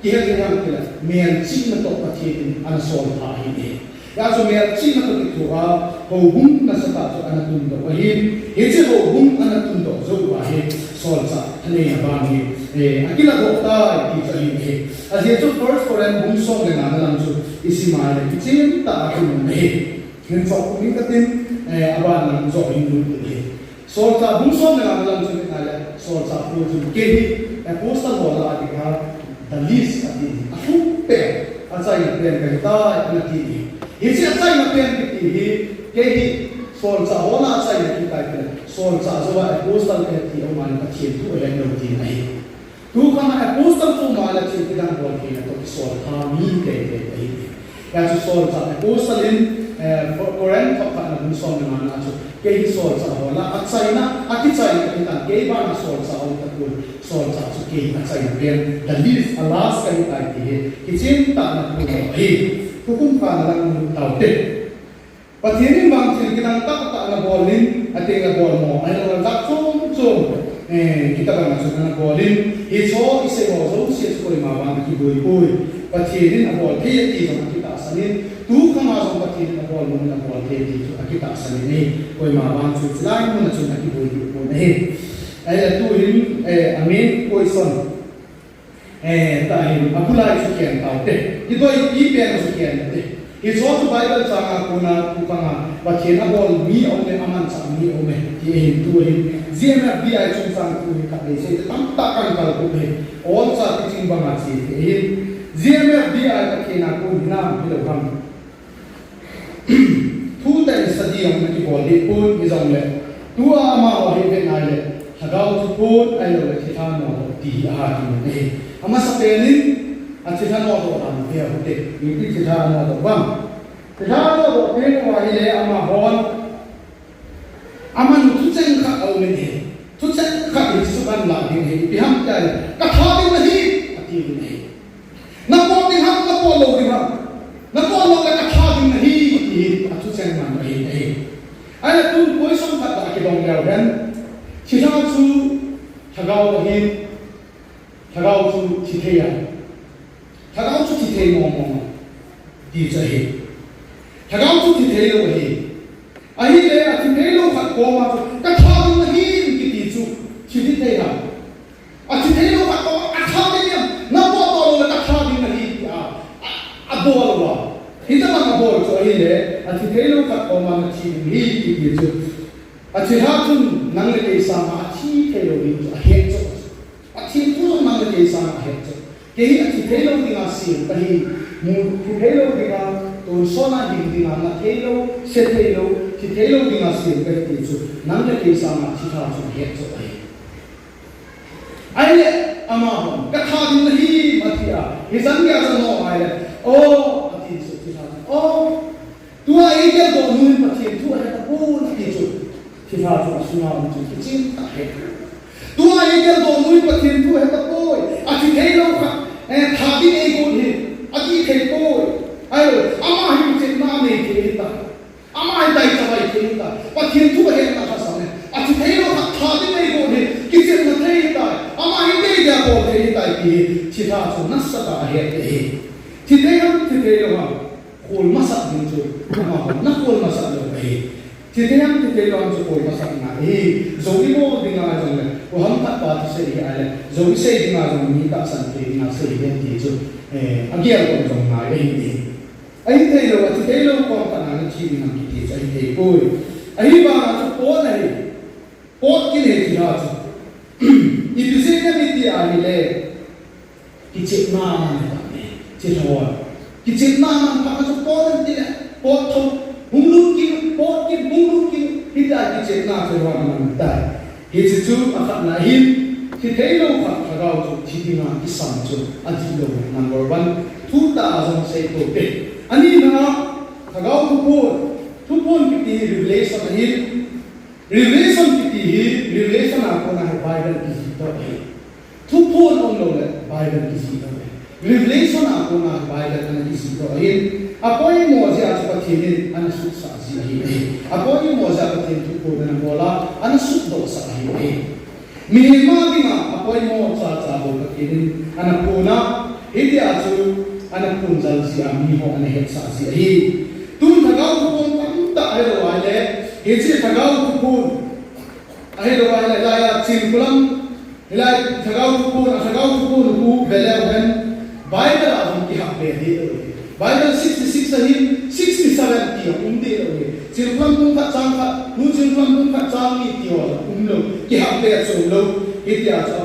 kia cái hàng kia miền chi mà tổ bắt thiên anh số thà hi ya so me chi na to tu a ho hum na sa ta so ana tun do wa he che ho hum ana tun do zo wa he sol sa thane ya ba ni akila do ta ti sa li he as ye to first for an hum song na na lam so isi ma le chi ta ku me nen so ku ni ka tin aba na zo in du he sol sa hum song na lam so na le sol sa pro ju ke hi apostle wala ati ka the least ati a fu pe asai na pen ka ta na ti Ini siapa yang makan ini? Jadi soal sahaja saya yang kita ini soal sahaja apostle kita orang macam itu orang yang begini ni. Tu kan apostle tu malah cerita kita buat ini tu soal kami kita ini. Ya soal apostle ini Koran tak nak musuh dengan mana tu. Jadi soal sahaja saya nak akit saya kita keban soal sahaja tu soal sahaja kita saya biar dalil alas kita ini. Kita tak nak buat hukum kanan taute. Patienin bang sini kita tak na bolin, ati na bol mo. Ay na tak so kita bang masuk na bolin. Iso ise mo so siya ko imabang kiboy. Patienin na bol kaya ti sa kita asalin. Tu kama so patienin na bol mo na bol kaya ti sa kita asalin ni. Ko imabang so selain mo na so kiboy mo na he. Ay tu hin amin ko ison. Dahil apulai sekian taute. Itu ipian sekian tadi. Itu suatu Bible sangat kuna tukang baca bol mi oleh aman sami oleh dia itu ini. Ziemah dia itu sang tu tak boleh. Tampakkan kalau boleh. All saat itu banget sih. Ziemah dia kena pun nam bilang. Tu tak sedih yang nanti boleh pun misalnya. Dua ama wahai benale. Hagau tu pun ayo kita mau dia ini. Ama sa pelin at sila no to ang dia hote hindi sila no to bang sila no to pelin wa ile ama hon ama nu tuchen kha au me ni tuchen kha ni su ban la ding he biham ta ka tha ding nahi ati ni na po ding ham na po lo ding ham na po lo ka tha ding nahi ati tuchen man nahi nahi ai tu koi som ta ka ki dong ya gan sila su thagao hi Thagau tu citeya, thagau tu citeya mong di jahe, thagau tu citeya wahi. Ahi le citeya lo kat koma tu, kathau nahi kiti tu citeya. Citeya lo kat koma kathau ni nabo to lo kathau nahi abol wa. Kita mang abol tu ahi le citeya lo kat koma na citeya kiti tu. Citeya tu nang le sama citeya lo ni ahi tu. Ati pun mang le sama het. Kehi ati thelo dinga sim tahi mu thelo dinga to sona dinga na thelo se thelo ti thelo dinga sim pe ti chu nang le sama ti tha chu het chu ai. Ai le ama ka tha din nahi matia. Hi san kya san no ai le. O ati chu ti tha. O tu ai ke do nu pati tu ai ta pun ti chu ti tha chu asuna chu ti chin ta het. Tua igel do nui pathin tu heta poi ati thelo kha thabi ei go ni ati thei poi ayo ama hi che na me ke ta ama ai dai ta bai ke ta pathin tu heta ta sa me ati thelo kha thabi ei go ni ki che na thei ta ama hi dei ja ko thei ta ki chi tha su na sa ta he te ti thelo ha khol ma sa din chu ma na khol ma sa lo he Tidaknya kita lawan support masak na. Zogi mo dengan jong le. Waham tak pati seri ale. Zogi seri dengan jong ni tak santai dengan seri yang tisu. Agian ko jong na ini. Ayi telo ati telo ko ta na chi dengan kita ayi te boy. Ayi ba support ai. Pot kini tidak. Ibisnya miti ale. Kicik mana ni? Cihawat. Kicik mana pak support tidak. Pot tu. Mungkin kita cekna seruan mentai. Hijitu akan lahir kita ilo pak kagau tu cipingan kisam tu adilo number 1 2000 sekote. Ani na kagau tu pun pun kita revelation ini, revelation kita ini, revelation apa nak Bible kita ini. Tu pun orang le Bible kita ini. Revelation apa nak Bible kita ini. Apa yang mau saya cakap ini, anak susah sih ini. Apa yang mau saya cakap tu pun dengan bola, anak susah sah ini. Minimal bina apa yang mau saya cakap ini, anak puna, ini aja anak pun jalan siam ni ho anak heksa sih ini. Tu thagau pun tak ada wajah, ini thagau pun ada wajah laya simpulam, laya thagau pun bu belawan Bible aja kita beli. Bible 66 sahi 67 tiya umde loge simpulam pun tak cangkat, nu simpulam pun tak canggih tiya umlo kita beli solo itu aja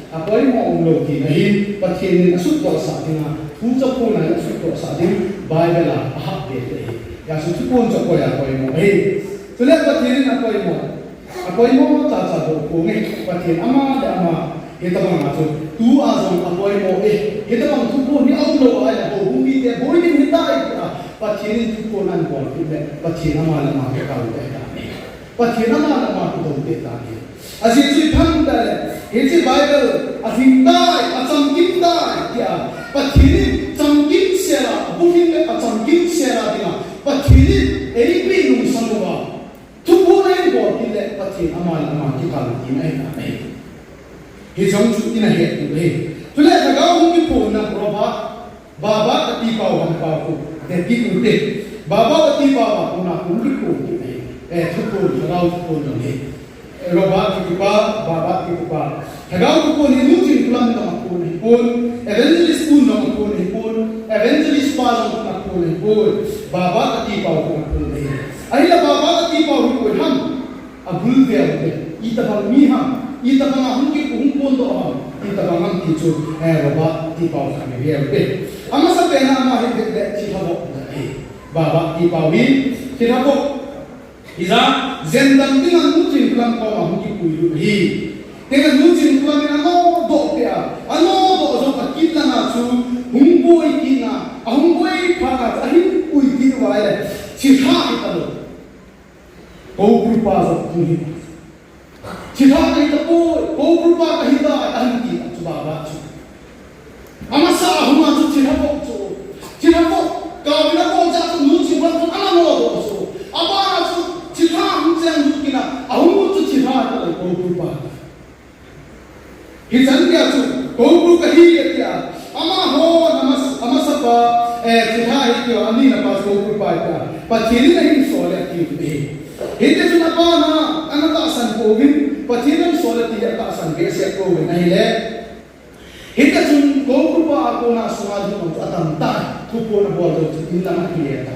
apa yang mau umlo kini, pakai nasut dosa tina. Puncak pun ada suatu sahaja Bible ahap deh. Ya suatu puncak pun apa yang mau. Tu lihat patirin apa yang mau caca dokongnya patirin ama. Kita mengatur tu azam apa yang mau. Kita mengatur pun ni Allah ada bumi dia boleh diminta. Patirin tu pun an boleh kita patirin ama kita tahu patirin ama kita tahu. Asyik tu pandai. Ini Bible asingdai, asangkindai dia. Pathirin cangkin sera, bukan cangkin sera dia. Pathirin eripi nung sanua. Tupurai buat dia pathirin amal kita ini. Hijau cuti na het tu. Tulah tagaw mungkin pun nak berubah. Baba kati bawah bawah. Tapi tu baba kati bawah pun nak mungkin pun. Tupur tagaw ni. Robot kita, babat kita. Tagaw tu pun ini mungkin pulang dengan pun, evangelist pun dengan pun, evangelist pas dengan pun, babat kita pun. Ayah babat kita pun ham, abul dia. Ita bang miham, ita bang ahungki pun doa, ita bang ham kicu, robot kita kami dia. Ama sa pena ama hidup kita bok, babat kita win, kita bok. Iza zendang dengan mungkin pulang kau mungkin puyu hi. Dengan mungkin pulang dengan dok dia, dok so kita nasu humboi kina, humboi panas, ahin puyu kina wala. Cita kita lo, kau berupa so puyu. Cita kita pun kau berupa kahita ahin kita coba baca. Amasa huma tu cita pun kau bila kau jatuh mungkin pulang pun alam lo so. Apa tu? Cita macam tu kina, awak tu cita ada kau berupa. Hisan dia tu, kau berupa hiya dia. Ama ho nama sapa cita itu ani napa kau berupa dia. Patiri nahi solat itu. Itu tu napa na, anak tak asan kovin, patiri solat dia tak asan biasa kovin. Nahi le. Itu tu kau berupa aku nak solat itu atam tak, tu pun boleh tu indah dia.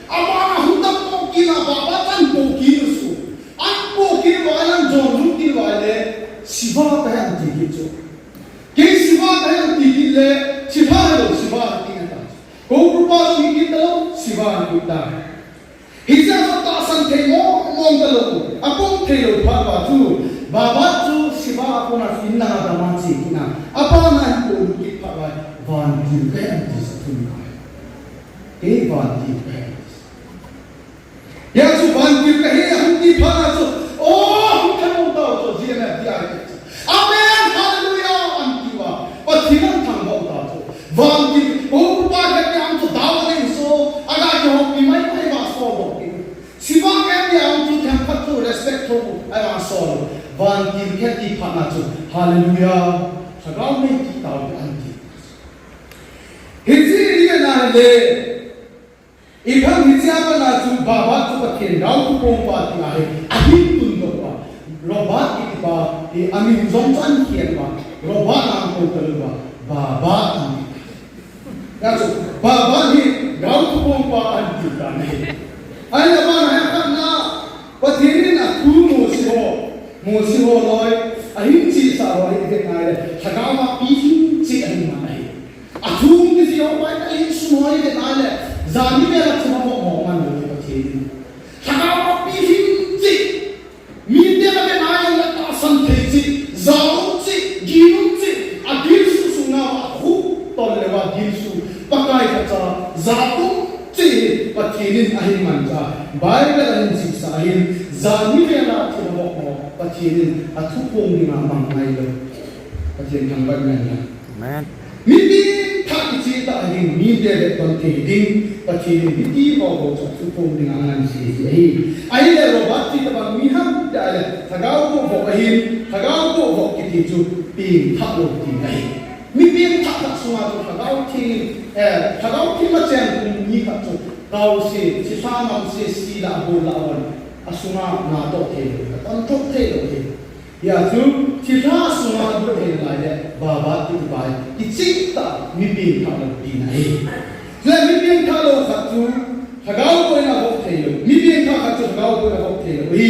Apa hendak kau kina babatan kau kina su, aku kina balan jorun kina bale, siapa kaya tinggi tu, kaya siapa kaya tinggi le, siapa kina tak, kau berupa tinggi tu, siapa kita, hijau tak santai mo dalam, aku kaya bapa tu, bapa tu siapa aku nak inna ada masih kina, apa nak kau kita van kaya tinggi tu, kaya van tinggi. Yang subhan kita ini henti pada tu, oh kita tahu tu dia nak dia. Amen, haleluya, antiwa. Patiran tanggung tahu. Vanti, oh berbagai yang tu tahu ni so, agak jauh imai masuk. Siapa yang tu tempat tu respect tu, ayah masuk. Vanti kita pada tu, haleluya. Segala ni kita anti. Hiji dia nak le. Ikan hijau na tu babat tu pakai rau tu pompa tu lah. Ahin tu doa. Robot itu bah, amin zoncan kian bah. Robot nam tu terlupa. Babat ni. Ya tu babat ni rau tu pompa anti kan. Ayah mana yang kana? Patiri na tu musiho loy. Ahin si sahwai dengar. Sagama pihin si ahin mana? Atum tu si orang ahin semua dengar. Zani dia semua orang orang macam Hagawa pihinci, media ada naik letak santai zauci, ginuci, adil susuna aku tolak adil su, pakai kata zatu, pacinin ahin man cha Bible ahin siksa ahin zani le na thumo ko pathian athu pong ni ma mang ngai lo pathian thang ban na amen mi bi thak chi ta ahin mi de le ton ke ding pathian mi ti ko ko thu pong ni ngan si ai le ro ba ti ta ba mi ham da le thagau ko bo ahin thagau ko bo ki ti chu pi thak lo ti ai mi bi thak thak sunga chu thagau ti ma chen kum ni ka chu kau si sa mang si la bo la wan asuna na to the ton to the lo the ya chu si sa sunga do the la le ba ba ti ba ki chi ta mi bi thak lo ti nai le mi bi thak lo ka chu thagau ko na bo the lo mi bi thak ka chu thagau ko na bo the lo hi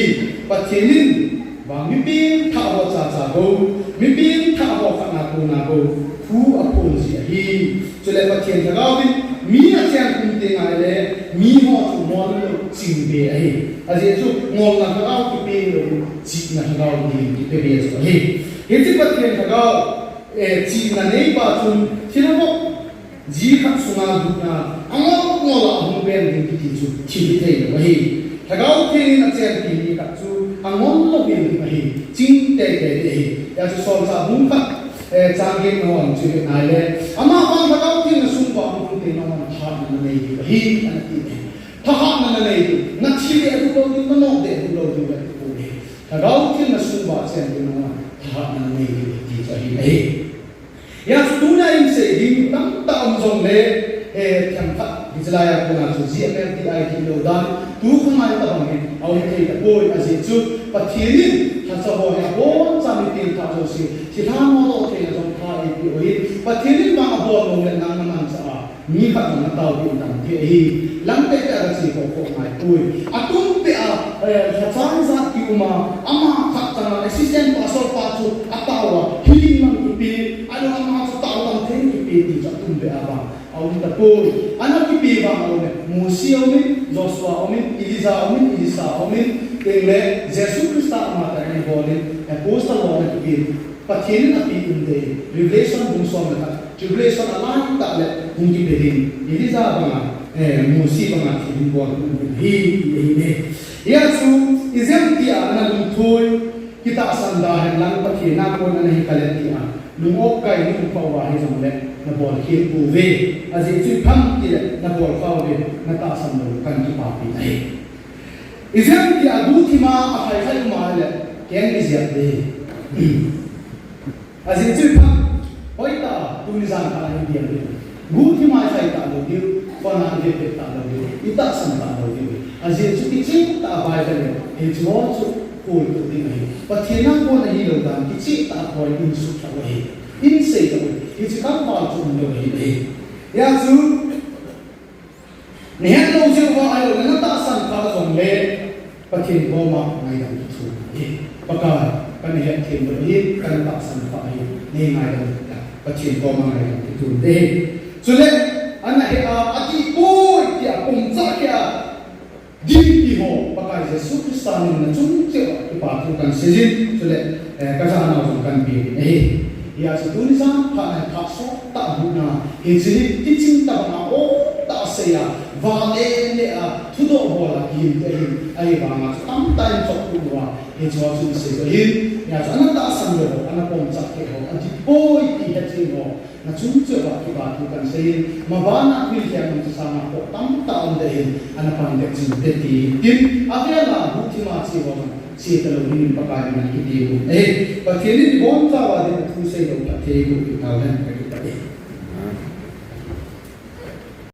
pa thenin ba mi bi thak bo cha bo mi bi thak bo ka na ko thu apon si hi chu le pa thien thagau bi mi a chen kum te ngai le mi ho chu mo lo ching be ai a je chu ngol na thagau ki pe lo chi na thagau ni pe be so hi he chi pa thien thagau chi na nei ba chu chi na bo ji kha sunga du na ngol la hum ben ni ki chu chi te lo hi thagau ki na chen ki ni ka chu ngol lo be ni hi ching te te hi ya chu so sa bum kha Changi no chu ai le ama bang thagau ki na sung ba mu te no man ha na nei hi an ti tha ha na nei na chi le du lo ni no de du lo du ko ni thagau ki na sung ba chen ni no ha na nei ti cha hi nei ya tu na in se ding tam ta om jong le tham pha Israel ko na chu ji apel ti ai ti lo dan tu khmai ta bang ni au ni ta boy a ji chu pathianin tha sa bo ya bon cha mi tin ta jo si si tha mo lo te na jong tha i pi oi pathianin ma bo lo le nang man sa mi kha na ta bi tam ti ai lam te ta ra si ko mai oi atum pe a tha chang za ki uma ama kha ta assistant pastor pa chu atawa healing man ki pi ano ama chu ta tam theng ki pi ti cha tum pe a ba au ta ko ana ki pi ba au ne Musi au ne Joshua au ne Elisa au ne le Jesus Christa ma ta ni bole apostle au ne ki pathian na pi um de revelation bung so ma revelation align ta le bung ki bedin Elisa ba Musi ba ma ki bo hi ne ya su izem ti ana lum thoi kita sanda han lang pathian na ko na hi kale ti a lum ok kai ni pa wa hi jong le na bol ki pu ve azi chu pham ki na bol fa ve na ta sam lo kan ki pa pi ai izem ti adu thi ma a khai khai ma le ken ki zia de azi chu pham hoi ta tu ni san ka ni dia de gu thi ma khai ta lo di fa na de pe ta lo di ita sam ta lo di azi chu ki chi ta ba de le e chu chu ko tu di ai pa thena ko na hi lo dan ki chi ta ko in su ta lo hi in se ta it's come out from the way. Ya zu ni han lo ju wa ai lo na ta san ka zong le pathin ko ma ngai dam chu ni paka kan he thin lo hi kan ta san pa hi ni ngai dam pathin ko ma ngai dam chu de chu le ana he a ati ko ti a pum za kya din ti ho paka Jesus Christ na chung che pa tu kan sejin chu le ka sa na zong kan bi ya se tu ni sa pa na ka so ta bu na he ji ti ching ta na o ta se ya va le le a thu do bo la ki te ai ba ma tam tai chok tu wa he jo su se ko hin ya sa na ta sam lo ana pom chak ke ho an ti poi ti he chi ho na chung che ba ki ba tu kan se ma ba na ki ya ma sa ma ko tam ta on de hin ana pan de chi te ti tin a ke la bu ti ma chi ho si ta lo ni pa ka ni ki ti ko pa ke ni bon ta wa de tu se lo ta ke ko ki ta len ka ki ta